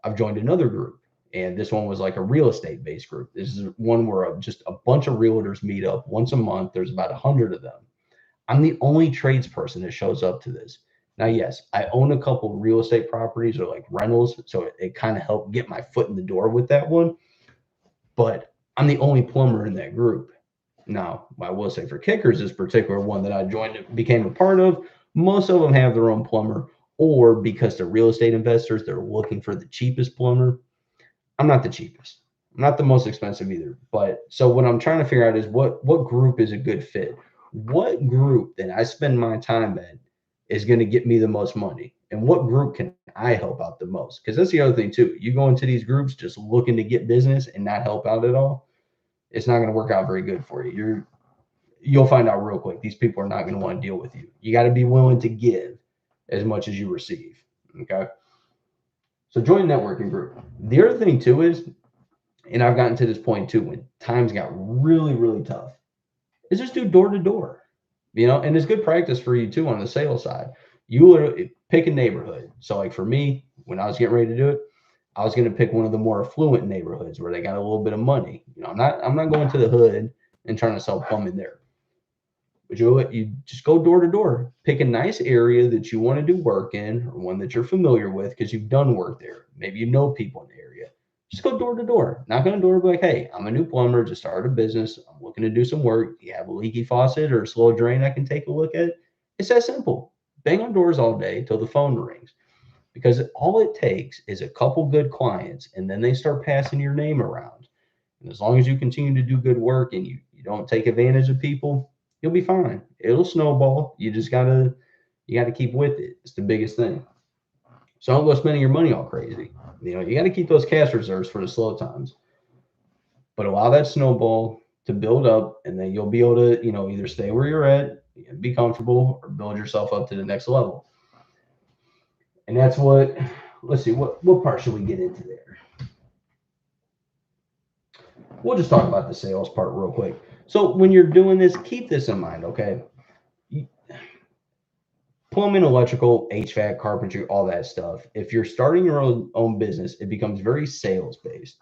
I've joined another group. And this one was like a real estate based group. This is one where just a bunch of realtors meet up once a month. There's about 100 of them. I'm the only tradesperson that shows up to this. Now, yes, I own a couple real estate properties or like rentals. So it kind of helped get my foot in the door with that one. But I'm the only plumber in that group. Now, I will say for kickers, this particular one that I joined, became a part of, most of them have their own plumber, or because they're real estate investors, they're looking for the cheapest plumber. I'm not the cheapest. I'm not the most expensive either. But so what I'm trying to figure out is what group is a good fit? What group that I spend my time in is going to get me the most money? And what group can I help out the most? Because that's the other thing too. You go into these groups just looking to get business and not help out at all, it's not going to work out very good for you. You'll find out real quick. These people are not going to want to deal with you. You got to be willing to give as much as you receive. Okay. So join a networking group. The other thing too is, and I've gotten to this point too, when times got really, really tough, is just do door to door, and it's good practice for you too on the sales side. You literally pick a neighborhood. So like for me, when I was getting ready to do it, I was going to pick one of the more affluent neighborhoods where they got a little bit of money. I'm not going to the hood and trying to sell plumbing there. But you just go door to door, pick a nice area that you want to do work in, or one that you're familiar with because you've done work there. Maybe you know people in the area. Just go door to door. Knock on the door, be like, hey, I'm a new plumber, just started a business. I'm looking to do some work. Do you have a leaky faucet or a slow drain I can take a look at? It's that simple. Bang on doors all day till the phone rings. Because all it takes is a couple good clients, and then they start passing your name around. And as long as you continue to do good work and you don't take advantage of people, you'll be fine. It'll snowball. You gotta keep with it. It's the biggest thing. So don't go spending your money all crazy. You got to keep those cash reserves for the slow times. But allow that snowball to build up, and then you'll be able to, either stay where you're at, be comfortable, or build yourself up to the next level. And that's what. Let's see, what part should we get into there? We'll just talk about the sales part real quick. So when you're doing this, keep this in mind, okay? Plumbing, electrical, HVAC, carpentry, all that stuff. If you're starting your own business, it becomes very sales based.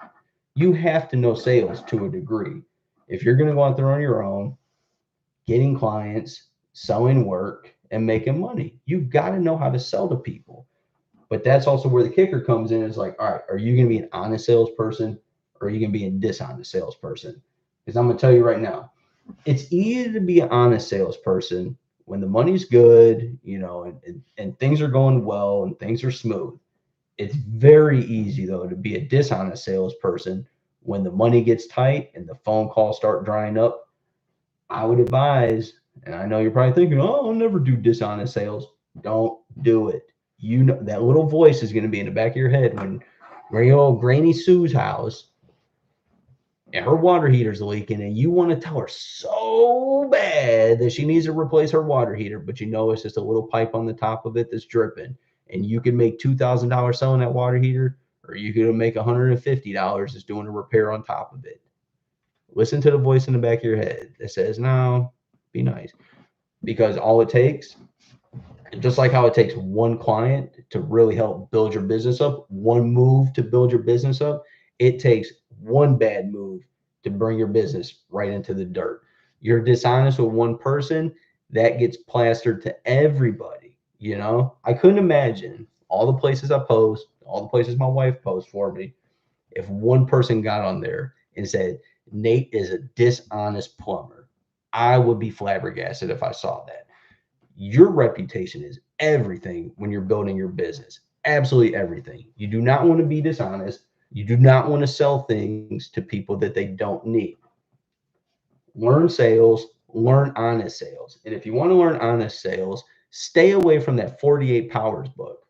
You have to know sales to a degree. If you're going to go out there on your own, getting clients, selling work, and making money, you've got to know how to sell to people. But that's also where the kicker comes in. Is like, all right, are you going to be an honest salesperson, or are you going to be a dishonest salesperson? Because I'm going to tell you right now, it's easy to be an honest salesperson when the money's good, and things are going well and things are smooth. It's very easy though to be a dishonest salesperson when the money gets tight and the phone calls start drying up. I would advise, and I know you're probably thinking, oh, I'll never do dishonest sales. Don't do it. That little voice is going to be in the back of your head when your old Granny Sue's house and her water heater's leaking, and you want to tell her so bad that she needs to replace her water heater, but it's just a little pipe on the top of it that's dripping, and you can make $2,000 selling that water heater, or you can make $150 just doing a repair on top of it. Listen to the voice in the back of your head that says, no, be nice. Because all it takes, just like how it takes one client to really help build your business up, one move to build your business up, it takes one bad move to bring your business right into the dirt. You're dishonest with one person, that gets plastered to everybody. I couldn't imagine all the places I post, all the places my wife posts for me, if one person got on there and said, Nate is a dishonest plumber. I would be flabbergasted if I saw that. Your reputation is everything when you're building your business. Absolutely everything. You do not want to be dishonest. You do not want to sell things to people that they don't need. Learn sales, learn honest sales. And if you want to learn honest sales, stay away from that 48 Powers book.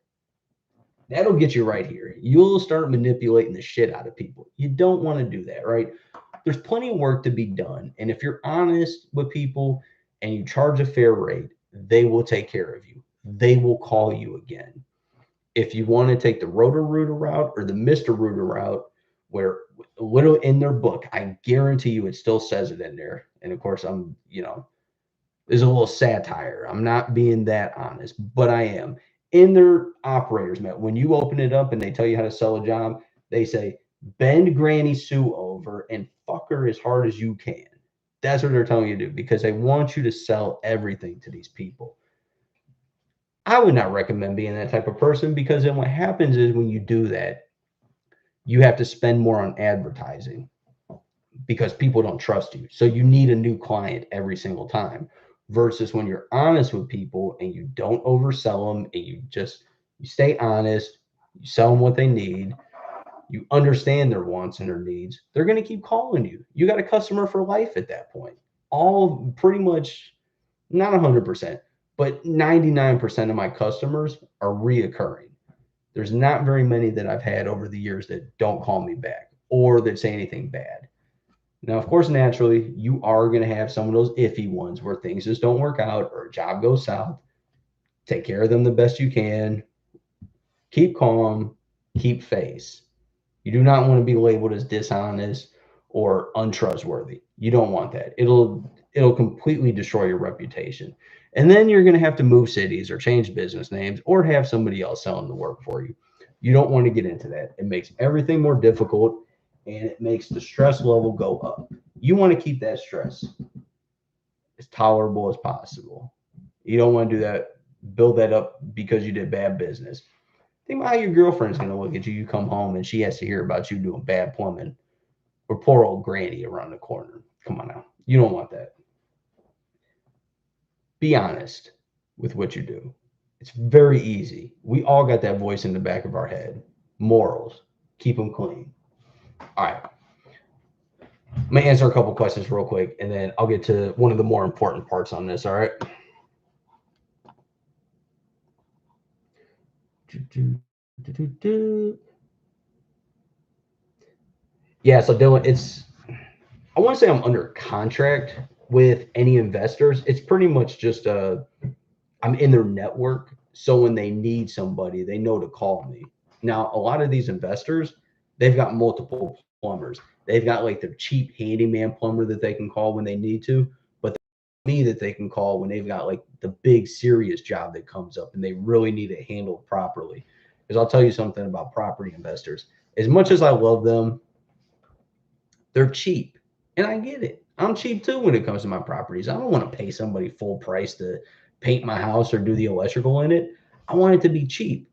That'll get you right here. You'll start manipulating the shit out of people. You don't want to do that, right? There's plenty of work to be done. And if you're honest with people, and you charge a fair rate, they will take care of you. They will call you again. If you want to take the Roto-Rooter route or the Mr. Rooter route, where literally in their book, I guarantee you it still says it in there. And of course, there's a little satire. I'm not being that honest, but I am. In their operators mat, when you open it up and they tell you how to sell a job, they say, bend Granny Sue over and fuck her as hard as you can. That's what they're telling you to do because they want you to sell everything to these people. I would not recommend being that type of person because then what happens is when you do that, you have to spend more on advertising because people don't trust you. So you need a new client every single time versus when you're honest with people and you don't oversell them and you stay honest, you sell them what they need, you understand their wants and their needs, they're going to keep calling you. You got a customer for life at that point. All pretty much, not 100%, but 99% of my customers are reoccurring. There's not very many that I've had over the years that don't call me back or that say anything bad. Now, of course, naturally, you are going to have some of those iffy ones where things just don't work out or a job goes south. Take care of them the best you can. Keep calm. Keep face. You do not want to be labeled as dishonest or untrustworthy. You don't want that. It'll completely destroy your reputation. And then you're going to have to move cities or change business names or have somebody else selling the work for you. You don't want to get into that. It makes everything more difficult and it makes the stress level go up. You want to keep that stress as tolerable as possible. You don't want to do that, build that up because you did bad business. Think about how your girlfriend's going to look at you. You come home and she has to hear about you doing bad plumbing or poor old granny around the corner. Come on now. You don't want that. Be honest with what you do. It's very easy. We all got that voice in the back of our head. Morals. Keep them clean. All right. I'm going to answer a couple questions real quick, and then I'll get to one of the more important parts on this, all right? Yeah, so Dylan, I want to say I'm under contract with any investors. It's pretty much just I'm in their network. So when they need somebody, they know to call me. Now, a lot of these investors, they've got multiple plumbers. They've got like their cheap handyman plumber that they can call when they need to, but me that they can call when they've got like the big serious job that comes up and they really need it handled properly. Because I'll tell you something about property investors. As much as I love them, they're cheap. And I get it. I'm cheap too when it comes to my properties. I don't want to pay somebody full price to paint my house or do the electrical in it. I want it to be cheap.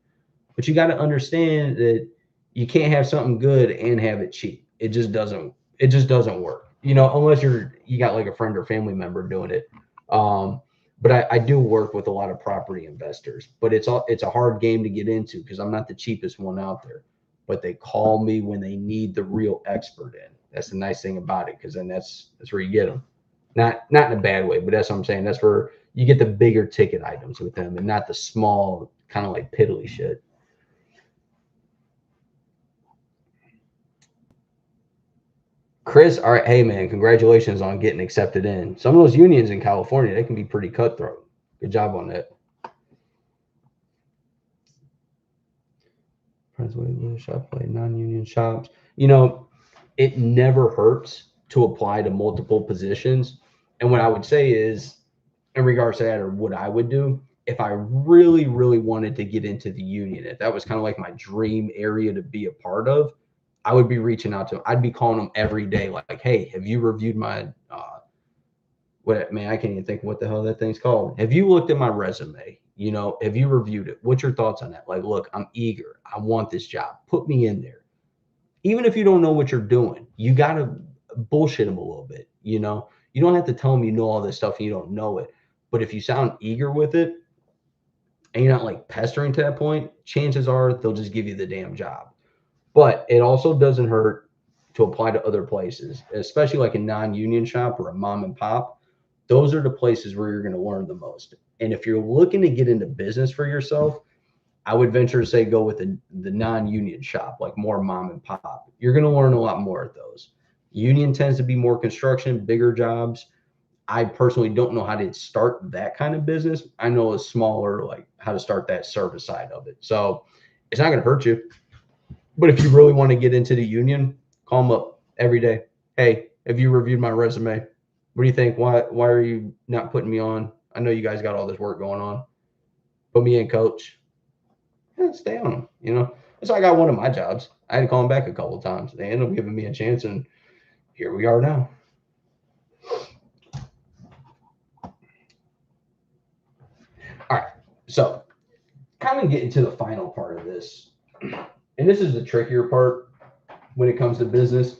But you got to understand that you can't have something good and have it cheap. It just doesn't work. Unless you got like a friend or family member doing it. But I do work with a lot of property investors, but it's a hard game to get into because I'm not the cheapest one out there. But they call me when they need the real expert in. That's the nice thing about it, because then that's where you get them. Not in a bad way, but that's what I'm saying. That's where you get the bigger ticket items with them and not the small kind of like piddly shit. Chris, all right, hey man, congratulations on getting accepted in. Some of those unions in California, they can be pretty cutthroat. Good job on that. Shop play non-union shops. It never hurts to apply to multiple positions. And what I would say is, in regards to that, or what I would do, if I really, really wanted to get into the union, if that was kind of like my dream area to be a part of, I would be reaching out to them. I'd be calling them every day, like, hey, have you reviewed my, I can't even think what the hell that thing's called. Have you looked at my resume? Have you reviewed it? What's your thoughts on that? Like, look, I'm eager. I want this job. Put me in there. Even if you don't know what you're doing, you got to bullshit them a little bit. You don't have to tell them you know all this stuff and you don't know it. But if you sound eager with it and you're not like pestering to that point, chances are they'll just give you the damn job. But it also doesn't hurt to apply to other places, especially like a non-union shop or a mom and pop. Those are the places where you're going to learn the most. And if you're looking to get into business for yourself, I would venture to say go with the non-union shop, like more mom and pop. You're going to learn a lot more at those. Union tends to be more construction, bigger jobs. I personally don't know how to start that kind of business. I know a smaller, like how to start that service side of it. So it's not going to hurt you. But if you really want to get into the union, call them up every day. Hey, have you reviewed my resume? What do you think? Why are you not putting me on? I know you guys got all this work going on. Put me in, coach. Yeah, stay on them. You know, so I got one of my jobs. I had to call them back a couple of times. They ended up giving me a chance, and here we are now. All right. So kind of getting to the final part of this, and this is the trickier part when it comes to business.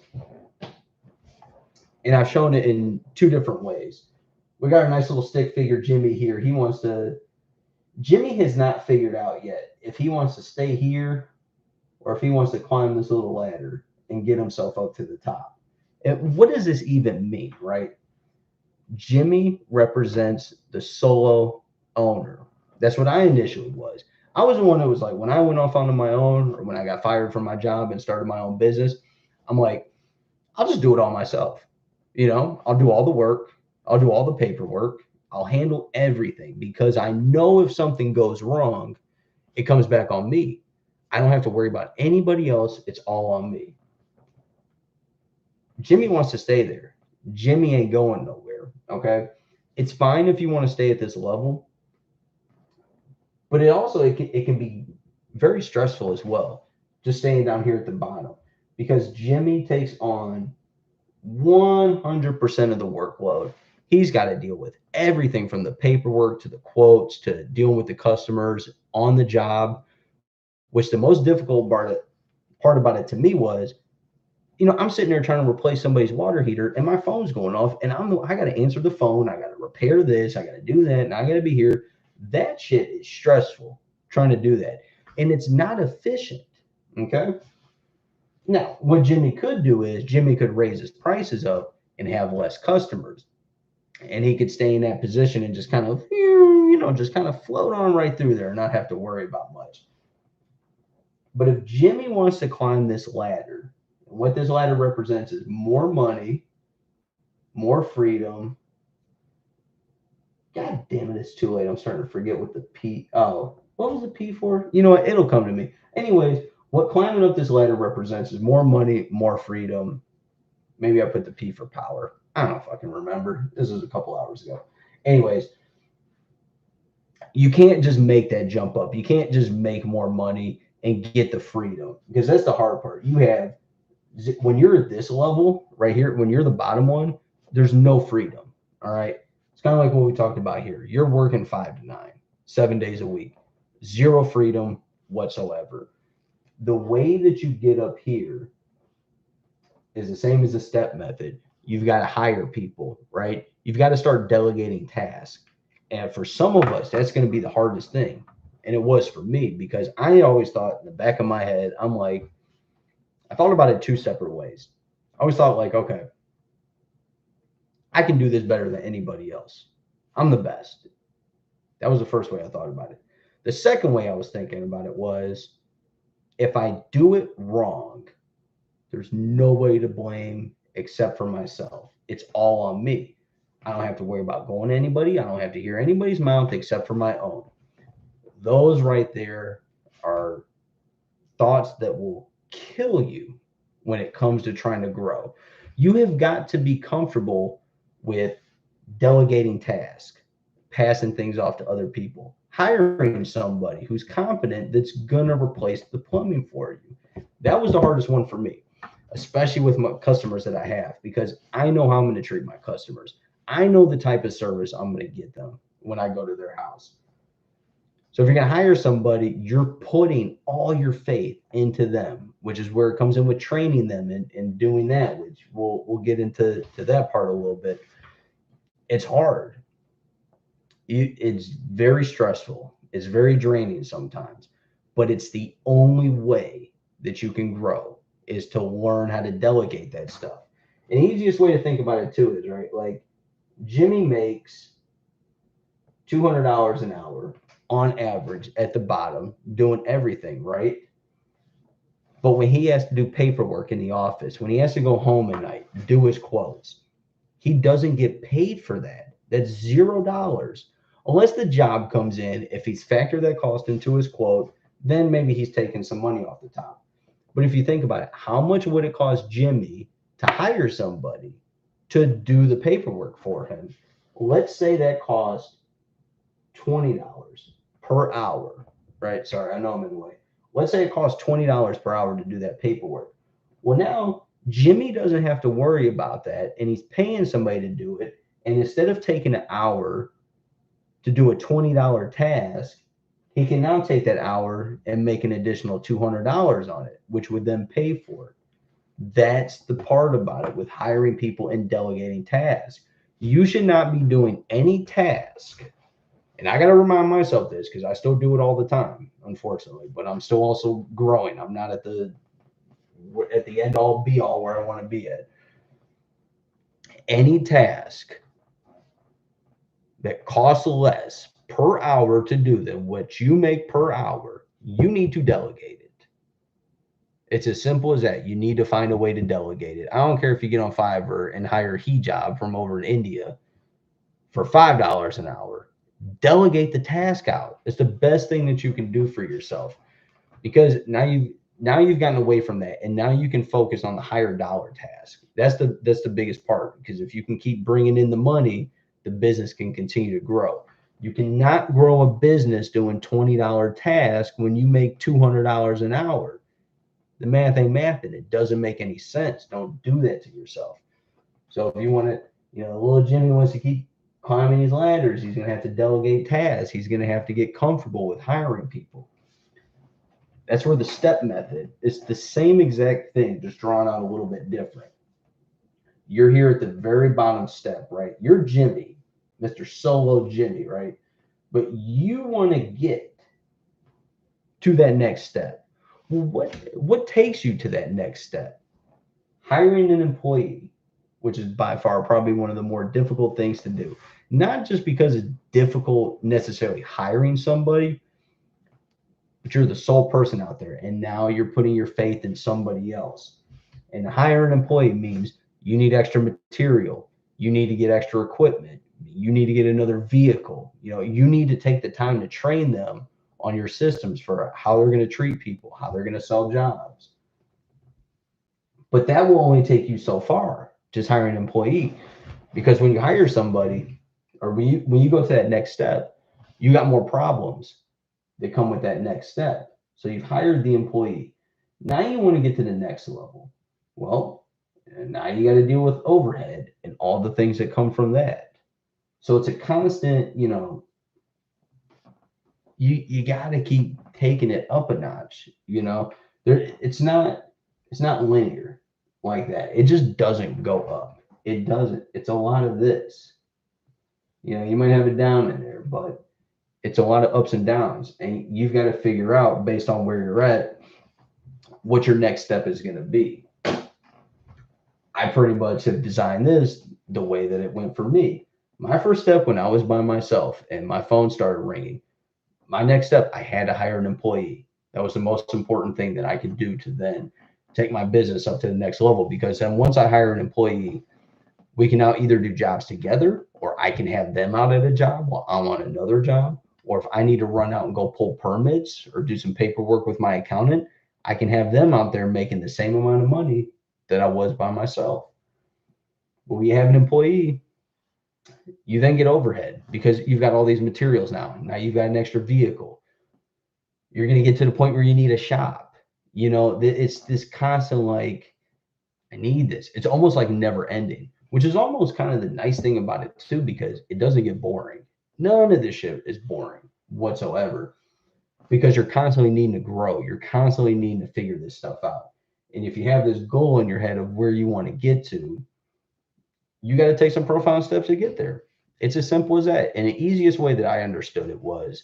And I've shown it in two different ways. We got a nice little stick figure, Jimmy here. Jimmy has not figured out yet if he wants to stay here or if he wants to climb this little ladder and get himself up to the top. And what does this even mean, right? Jimmy represents the solo owner. That's what I initially was. I was the one that was like, when I went off onto my own or when I got fired from my job and started my own business, I'm like, I'll just do it all myself. You know, I'll do all the work. I'll do all the paperwork. I'll handle everything because I know if something goes wrong, it comes back on me. I don't have to worry about anybody else. It's all on me. Jimmy wants to stay there. Jimmy ain't going nowhere. Okay. It's fine if you want to stay at this level, but it can be very stressful as well, just staying down here at the bottom because Jimmy takes on 100% of the workload. He's got to deal with everything from the paperwork to the quotes to dealing with the customers on the job, which the most difficult part about it to me was, you know, I'm sitting there trying to replace somebody's water heater and my phone's going off and I got to answer the phone. I got to repair this. I got to do that. And I got to be here. That shit is stressful trying to do that. And it's not efficient. Okay. Now, what Jimmy could do is Jimmy could raise his prices up and have less customers. And he could stay in that position and just kind of, you know, just kind of float on right through there and not have to worry about much. But if Jimmy wants to climb this ladder, and what this ladder represents is more money, more freedom. God damn it, it's too late. I'm starting to forget what the P, oh, what was the P for? You know what? It'll come to me. Anyways, what climbing up this ladder represents is more money, more freedom. Maybe I put the P for power. I don't know if I can remember. This was a couple hours ago. Anyways, you can't just make that jump up. You can't just make more money and get the freedom because that's the hard part. When you're at this level right here, when you're the bottom one, there's no freedom. All right. It's kind of like what we talked about here. You're working 5 to 9, 7 days a week, zero freedom whatsoever. The way that you get up here is the same as the step method. You've got to hire people, right? You've got to start delegating tasks. And for some of us, that's going to be the hardest thing. And it was for me because I always thought in the back of my head, I'm like, I thought about it two separate ways. I always thought like, okay, I can do this better than anybody else. I'm the best. That was the first way I thought about it. The second way I was thinking about it was if I do it wrong, there's nobody to blame except for myself. It's all on me. I don't have to worry about going to anybody. I don't have to hear anybody's mouth except for my own. Those right there are thoughts that will kill you when it comes to trying to grow. You have got to be comfortable with delegating tasks, passing things off to other people, hiring somebody who's competent that's going to replace the plumbing for you. That was the hardest one for me, especially with my customers that I have, because I know how I'm going to treat my customers. I know the type of service I'm going to get them when I go to their house. So if you're going to hire somebody, you're putting all your faith into them, which is where it comes in with training them and doing that, which we'll get into that part a little bit. It's hard. It's very stressful. It's very draining sometimes, but it's the only way that you can grow is to learn how to delegate that stuff. And the easiest way to think about it too is, right, like Jimmy makes $200 an hour on average at the bottom doing everything, right? But when he has to do paperwork in the office, when he has to go home at night, do his quotes, He doesn't get paid for that. That's $0. Unless the job comes in, if he's factored that cost into his quote, then maybe he's taking some money off the top. But if you think about it, how much would it cost Jimmy to hire somebody to do the paperwork for him? Let's say that cost $20 per hour, right? Sorry, I know I'm in the way. Let's say it costs $20 per hour to do that paperwork. Well, now Jimmy doesn't have to worry about that, and he's paying somebody to do it. And instead of taking an hour to do a $20 task, he can now take that hour and make an additional $200 on it, which would then pay for it. That's the part about it with hiring people and delegating tasks. You should not be doing any task. And I got to remind myself this because I still do it all the time, unfortunately, but I'm still also growing. I'm not at the end all be all where I want to be at. Any task that costs less per hour to do than what you make per hour, you need to delegate it. It's as simple as that. You need to find a way to delegate it. I don't care if you get on Fiverr and hire a hijab from over in India for $5 an hour. Delegate the task out. It's the best thing that you can do for yourself, because now you've gotten away from that, and now you can focus on the higher dollar task. That's the biggest part, because if you can keep bringing in the money, the business can continue to grow. You cannot grow a business doing $20 tasks when you make $200 an hour. The math ain't mathing. It doesn't make any sense. Don't do that to yourself. So if you want to, little Jimmy wants to keep climbing these ladders, he's going to have to delegate tasks. He's going to have to get comfortable with hiring people. That's where the step method is the same exact thing, just drawn out a little bit different. You're here at the very bottom step, right? You're Jimmy, Mr. Solo Jimmy, right? But you want to get to that next step. Well, what takes you to that next step? Hiring an employee, which is by far probably one of the more difficult things to do. Not just because it's difficult necessarily hiring somebody, but you're the sole person out there, and now you're putting your faith in somebody else. And hire an employee means you need extra material, you need to get extra equipment, you need to get another vehicle. You need to take the time to train them on your systems for how they're going to treat people, how they're going to sell jobs. But that will only take you so far, just hiring an employee, because when you hire somebody, or when you go to that next step, you got more problems that come with that next step. So you've hired the employee. Now you want to get to the next level. Well, and now you got to deal with overhead and all the things that come from that. So it's a constant, you got to keep taking it up a notch. It's not linear like that. It just doesn't go up. It doesn't. It's a lot of this. You might have a down in there, but it's a lot of ups and downs, and you've got to figure out, based on where you're at, what your next step is going to be. I pretty much have designed this the way that it went for me. My first step, when I was by myself and my phone started ringing, my next step, I had to hire an employee. That was the most important thing that I could do to then take my business up to the next level, because then once I hire an employee, we can now either do jobs together, or I can have them out at a job while I'm on another job. Or if I need to run out and go pull permits or do some paperwork with my accountant, I can have them out there making the same amount of money that I was by myself. But when you have an employee, you then get overhead because you've got all these materials now. Now you've got an extra vehicle. You're going to get to the point where you need a shop. It's this constant, like, I need this. It's almost like never ending, which is almost kind of the nice thing about it too, because it doesn't get boring. None of this shit is boring whatsoever, because you're constantly needing to grow. You're constantly needing to figure this stuff out. And if you have this goal in your head of where you want to get to, you got to take some profound steps to get there. It's as simple as that. And the easiest way that I understood it was,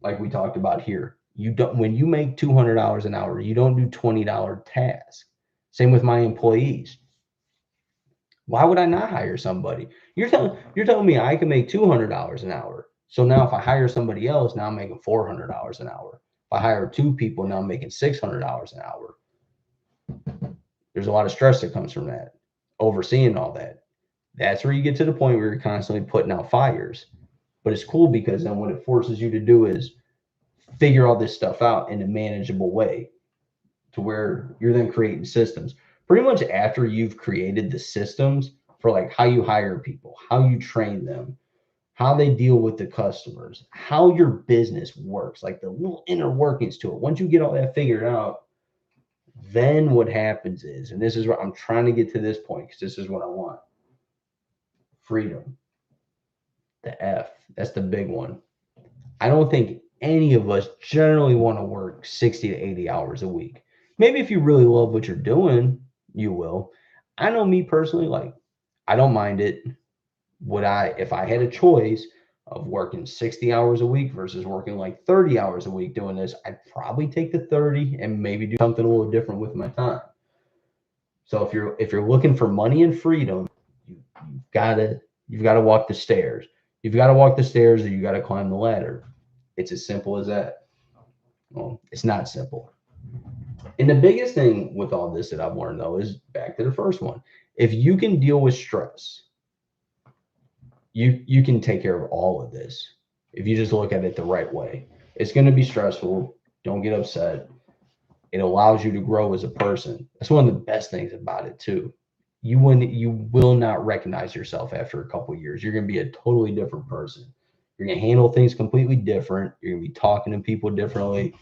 like we talked about here, when you make $200 an hour, you don't do $20 tasks. Same with my employees. Why would I not hire somebody? You're telling me I can make $200 an hour. So now if I hire somebody else, now I'm making $400 an hour. If I hire two people, now I'm making $600 an hour. There's a lot of stress that comes from that, overseeing all that. That's where you get to the point where you're constantly putting out fires. But it's cool because then what it forces you to do is figure all this stuff out in a manageable way to where you're then creating systems. Pretty much after you've created the systems for like how you hire people, how you train them, how they deal with the customers, how your business works, like the little inner workings to it. Once you get all that figured out, then what happens is, and this is what I'm trying to get to this point because this is what I want, freedom. The F, that's the big one. I don't think any of us generally want to work 60 to 80 hours a week. Maybe if you really love what you're doing, you will. I know me personally, like, I don't mind it. If I had a choice of working 60 hours a week versus working like 30 hours a week doing this, I'd probably take the 30 and maybe do something a little different with my time. So if you're looking for money and freedom, you've gotta walk the stairs. You've got to walk the stairs or you got to climb the ladder. It's as simple as that. Well, it's not simple. And the biggest thing with all this that I've learned though is back to the first one. If you can deal with stress, you can take care of all of this if you just look at it the right way. It's going to be stressful. Don't get upset. It allows you to grow as a person. That's one of the best things about it too. You will not recognize yourself after a couple of years. You're going to be a totally different person. You're going to handle things completely different. You're going to be talking to people differently.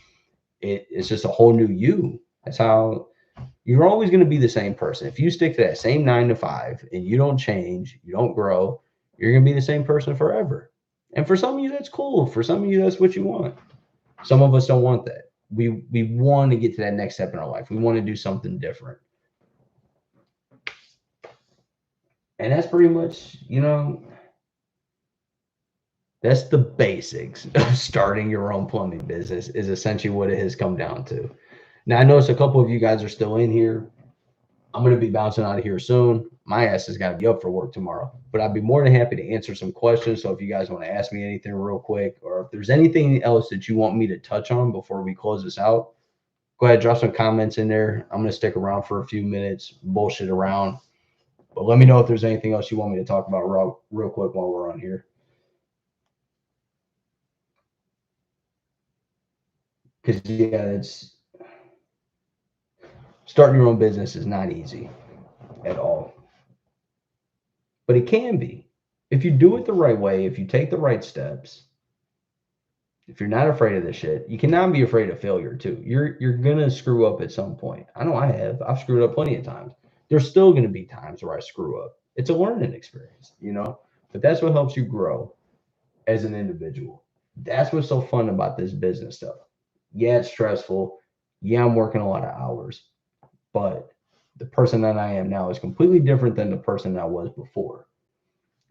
It's just a whole new you. That's how you're always going to be the same person. If you stick to that same 9 to 5 and you don't change, you don't grow, you're going to be the same person forever. And for some of you, that's cool. For some of you, that's what you want. Some of us don't want that. We want to get to that next step in our life. We want to do something different. And that's pretty much, that's the basics of starting your own plumbing business is essentially what it has come down to. Now, I notice a couple of you guys are still in here. I'm going to be bouncing out of here soon. My ass has got to be up for work tomorrow, but I'd be more than happy to answer some questions. So if you guys want to ask me anything real quick, or if there's anything else that you want me to touch on before we close this out, go ahead, drop some comments in there. I'm going to stick around for a few minutes, bullshit around, but let me know if there's anything else you want me to talk about real quick while we're on here. Because, yeah, it's starting your own business is not easy at all, but it can be. If you do it the right way, if you take the right steps, if you're not afraid of this shit, you cannot be afraid of failure too. You're gonna screw up at some point. I know I have. I've screwed up plenty of times. There's still gonna be times where I screw up. It's a learning experience. But that's what helps you grow as an individual. That's what's so fun about this business stuff. Yeah, it's stressful. Yeah, I'm working a lot of hours, but the person that I am now is completely different than the person that I was before.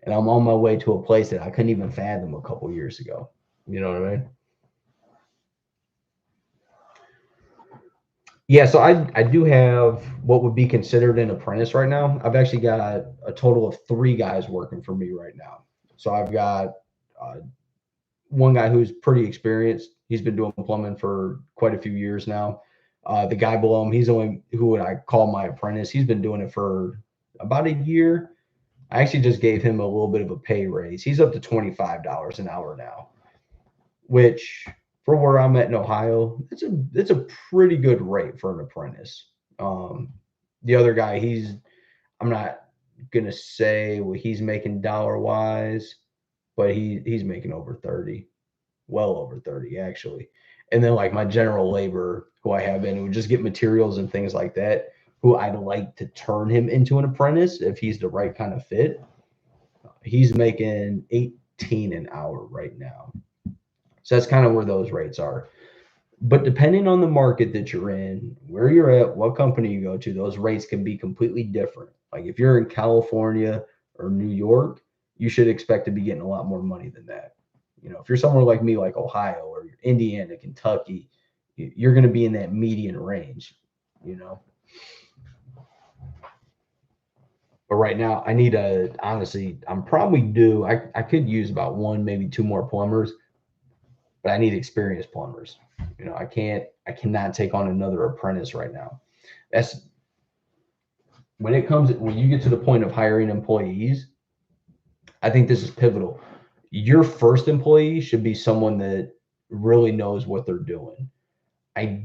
And I'm on my way to a place that I couldn't even fathom a couple years ago. You know what I mean? Yeah, so I do have what would be considered an apprentice right now. I've actually got a total of 3 guys working for me right now. So I've got uh, one guy who's pretty experienced. He's been doing plumbing for quite a few years now. The guy below him, he's only who would I call my apprentice. He's been doing it for about a year. I actually just gave him a little bit of a pay raise. He's up to $25 an hour now, which for where I'm at in Ohio, it's a pretty good rate for an apprentice. The other guy, I'm not gonna say what he's making dollar wise, but he's making over 30, well over 30 actually. And then like my general labor who I have in who just get materials and things like that, who I'd like to turn him into an apprentice if he's the right kind of fit. He's making 18 an hour right now. So that's kind of where those rates are. But depending on the market that you're in, where you're at, what company you go to, those rates can be completely different. Like if you're in California or New York, you should expect to be getting a lot more money than that. If you're somewhere like me, like Ohio or Indiana, Kentucky, you're going to be in that median range, you know. But right now, honestly, I'm probably due. I could use about one, maybe 2 more plumbers, but I need experienced plumbers. I cannot take on another apprentice right now. That's when you get to the point of hiring employees, I think this is pivotal. Your first employee should be someone that really knows what they're doing. I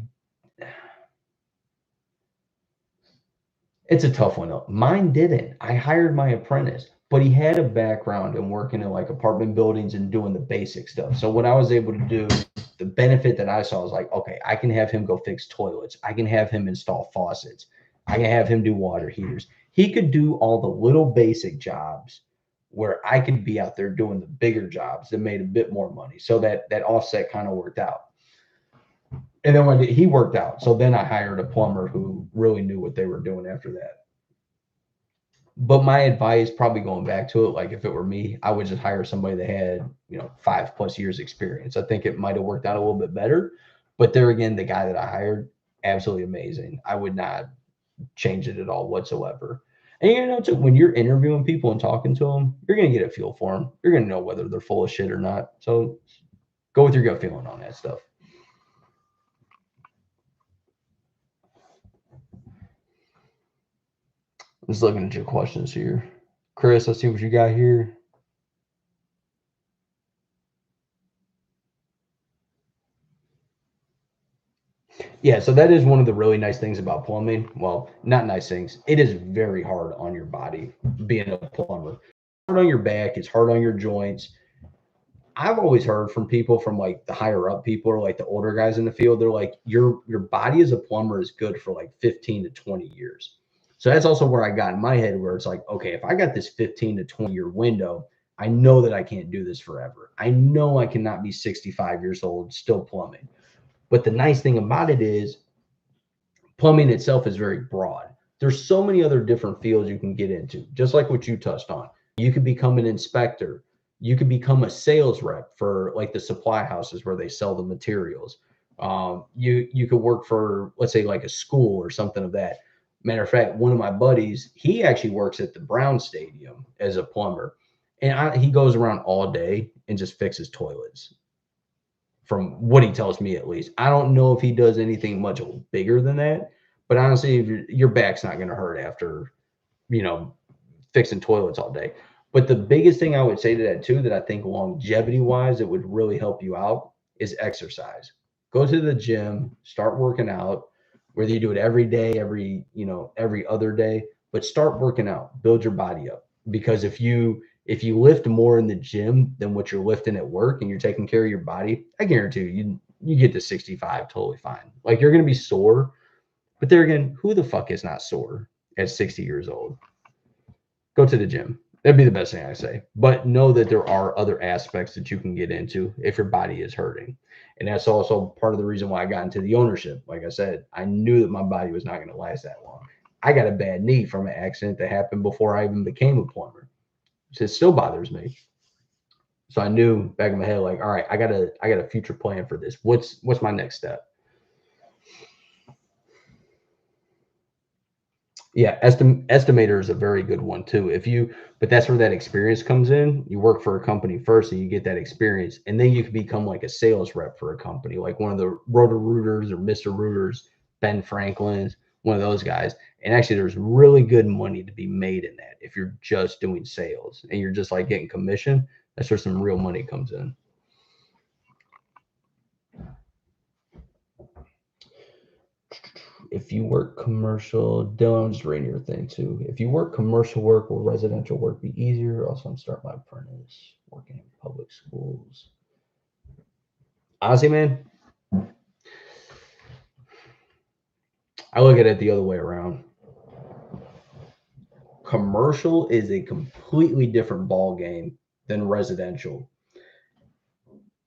It's a tough one though. Mine didn't. I hired my apprentice, but he had a background in working in like apartment buildings and doing the basic stuff. So what I was able to do, the benefit that I saw was like, okay, I can have him go fix toilets. I can have him install faucets. I can have him do water heaters. He could do all the little basic jobs where I could be out there doing the bigger jobs that made a bit more money. So that offset kind of worked out. And then when he worked out, so then I hired a plumber who really knew what they were doing after that. But my advice, probably going back to it, like if it were me, I would just hire somebody that had, 5+ years experience. I think it might have worked out a little bit better. But there again, the guy that I hired, absolutely amazing. I would not change it at all whatsoever. And too, when you're interviewing people and talking to them, you're gonna get a feel for them. You're gonna know whether they're full of shit or not. So go with your gut feeling on that stuff. I'm just looking at your questions here. Chris, let's see what you got here. Yeah, so that is one of the really nice things about plumbing. Well, not nice things. It is very hard on your body being a plumber. It's hard on your back, it's hard on your joints. I've always heard from people from like the higher up people or like the older guys in the field, they're like, your body as a plumber is good for like 15 to 20 years. So that's also where I got in my head where it's like, okay, if I got this 15 to 20-year window, I know that I can't do this forever. I know I cannot be 65 years old still plumbing. But the nice thing about it is plumbing itself is very broad. There's so many other different fields you can get into, just like what you touched on. You could become an inspector. You could become a sales rep for like the supply houses where they sell the materials. You could work for, let's say, like a school or something of that. Matter of fact, one of my buddies, he actually works at the Brown Stadium as a plumber, and he goes around all day and just fixes toilets from what he tells me at least. I don't know if he does anything much bigger than that, but honestly, if your back's not going to hurt after, you know, fixing toilets all day. But the biggest thing I would say to that too, that I think longevity wise, it would really help you out is exercise. Go to the gym, start working out, whether you do it every day, every other day, but start working out, build your body up. Because if you lift more in the gym than what you're lifting at work and you're taking care of your body, I guarantee you get to 65 totally fine. Like you're gonna be sore, but there again, who the fuck is not sore at 60 years old? Go to the gym. That'd be the best thing I say. But know that there are other aspects that you can get into if your body is hurting. And that's also part of the reason why I got into the ownership. Like I said, I knew that my body was not going to last that long. I got a bad knee from an accident that happened before I even became a plumber. So it still bothers me. So I knew back in my head, like, all right, I got a future plan for this. What's my next step? Yeah, estimator is a very good one too. But that's where that experience comes in. You work for a company first and you get that experience, and then you can become like a sales rep for a company, like one of the Roto Rooters or Mr. Rooters, Ben Franklin's, one of those guys. And actually, there's really good money to be made in that if you're just doing sales and you're just like getting commission. That's where some real money comes in. If you work commercial, Dylan, I'm just reading your thing too. If you work commercial work, will residential work be easier? Also, I'm starting my apprentice working in public schools. Honestly, man, I look at it the other way around. Commercial is a completely different ball game than residential.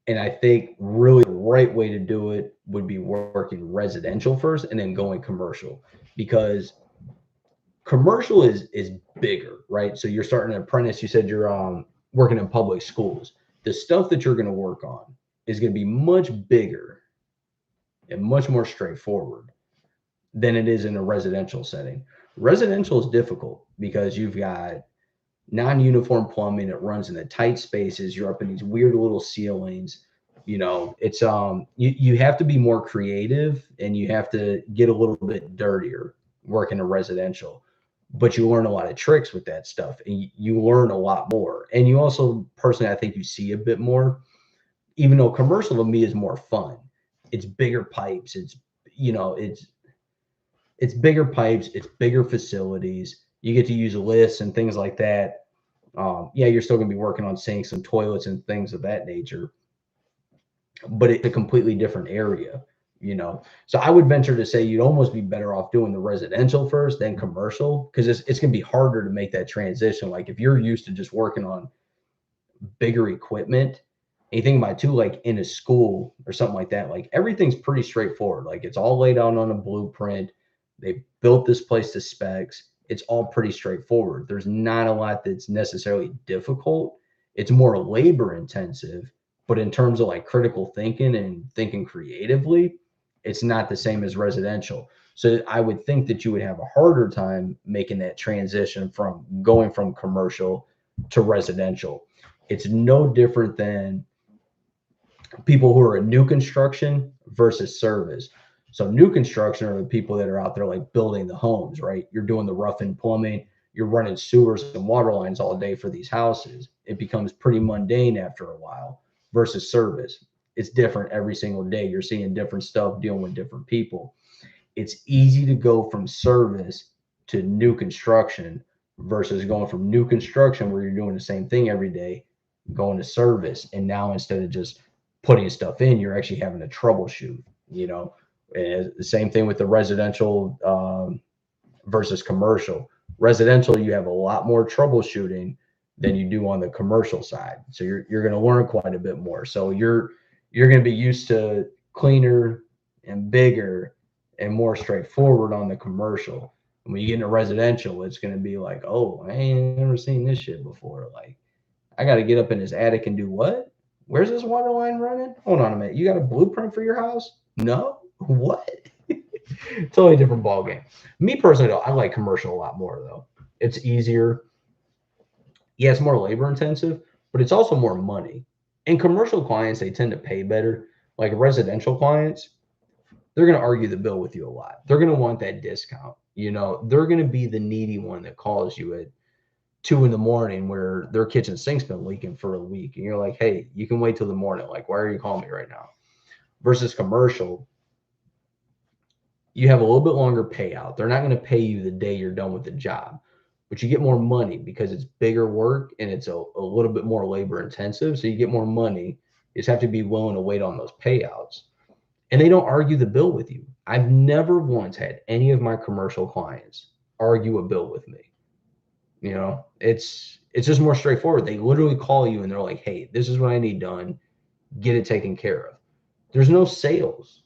And I think really the right way to do it would be working residential first and then going commercial, because commercial is bigger, right? So you're starting an apprentice. You said you're working in public schools. The stuff that you're going to work on is going to be much bigger and much more straightforward than it is in a residential setting. Residential is difficult because you've got non-uniform plumbing. It runs in the tight spaces. You're up in these weird little ceilings. It's you have to be more creative and you have to get a little bit dirtier working in residential. but you learn a lot of tricks with that stuff, and you learn a lot more. And you also, personally, I think you see a bit more, even though commercial to me is more fun. It's bigger pipes. It's bigger pipes. It's bigger facilities. You get to use lifts and things like that. Yeah, you're still going to be working on sinks and toilets and things of that nature, but it's a completely different area. So I would venture to say you'd almost be better off doing the residential first, then commercial, because it's going to be harder to make that transition. Like if you're used to just working on bigger equipment, and you think about it too, like in a school or something like that, like everything's pretty straightforward. Like it's all laid out on a blueprint. They built this place to specs. It's all pretty straightforward. There's not a lot that's necessarily difficult. It's more labor intensive, but in terms of like critical thinking and thinking creatively, it's not the same as residential. So I would think that you would have a harder time making that transition from going from commercial to residential. It's no different than people who are in new construction versus service. So new construction are the people that are out there like building the homes, right? You're doing the rough and plumbing, you're running sewers and water lines all day for these houses. It becomes pretty mundane after a while. Versus service. It's different every single day. You're seeing different stuff, dealing with different people. It's easy to go from service to new construction versus going from new construction where you're doing the same thing every day, going to service. And now instead of just putting stuff in, you're actually having to troubleshoot. And the same thing with the residential versus commercial. Residential, you have a lot more troubleshooting than you do on the commercial side. So you're going to learn quite a bit more. So you're going to be used to cleaner and bigger and more straightforward on the commercial. And when you get into residential, it's going to be like, oh, I ain't never seen this shit before. Like, I got to get up in this attic and do what? Where's this water line running? Hold on a minute. You got a blueprint for your house? No? What? Totally different ball game. Me personally, though, I like commercial a lot more, though. It's easier. Yeah, it's more labor intensive, but it's also more money. And commercial clients, they tend to pay better. Like residential clients, they're going to argue the bill with you a lot. They're going to want that discount. They're going to be the needy one that calls you at 2 a.m. where their kitchen sink's been leaking for a week. And you're like, hey, you can wait till the morning. Like, why are you calling me right now? Versus commercial, you have a little bit longer payout. They're not going to pay you the day you're done with the job, but you get more money because it's bigger work and it's a little bit more labor intensive. So you get more money. You just have to be willing to wait on those payouts. And they don't argue the bill with you. I've never once had any of my commercial clients argue a bill with me. It's just more straightforward. They literally call you and they're like, hey, this is what I need done. Get it taken care of. There's no sales.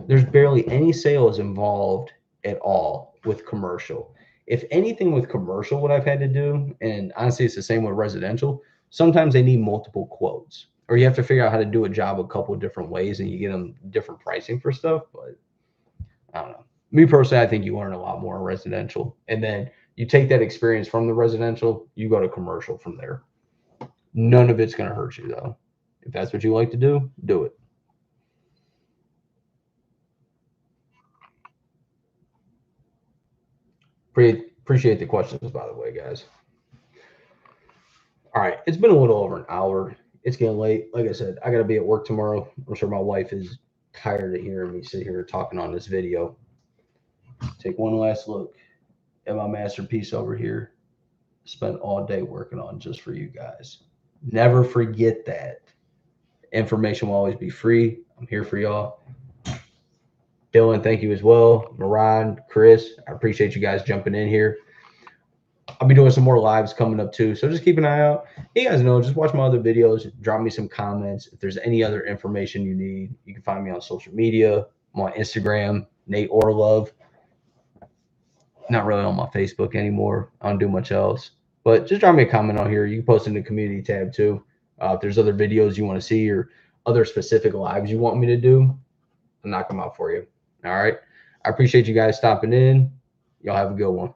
There's barely any sales involved at all with commercial. If anything with commercial, what I've had to do, and honestly, it's the same with residential, sometimes they need multiple quotes, or you have to figure out how to do a job a couple of different ways and you get them different pricing for stuff. But I don't know. Me personally, I think you learn a lot more in residential. And then you take that experience from the residential, you go to commercial from there. None of it's going to hurt you, though. If that's what you like to do, do it. Appreciate the questions, by the way, guys. All right, it's been a little over an hour. It's getting late. Like I said, I got to be at work tomorrow. I'm sure my wife is tired of hearing me sit here talking on this video. Take one last look at my masterpiece over here. Spent all day working on just for you guys. Never forget that. Information will always be free. I'm here for y'all. Dylan, thank you as well. Moran, Chris, I appreciate you guys jumping in here. I'll be doing some more lives coming up too. So just keep an eye out. You guys know, just watch my other videos. Drop me some comments. If there's any other information you need, you can find me on social media. I'm on Instagram, Nate Orlove. Not really on my Facebook anymore. I don't do much else. But just drop me a comment on here. You can post in the community tab too. If there's other videos you want to see or other specific lives you want me to do, I'll knock them out for you. All right. I appreciate you guys stopping in. Y'all have a good one.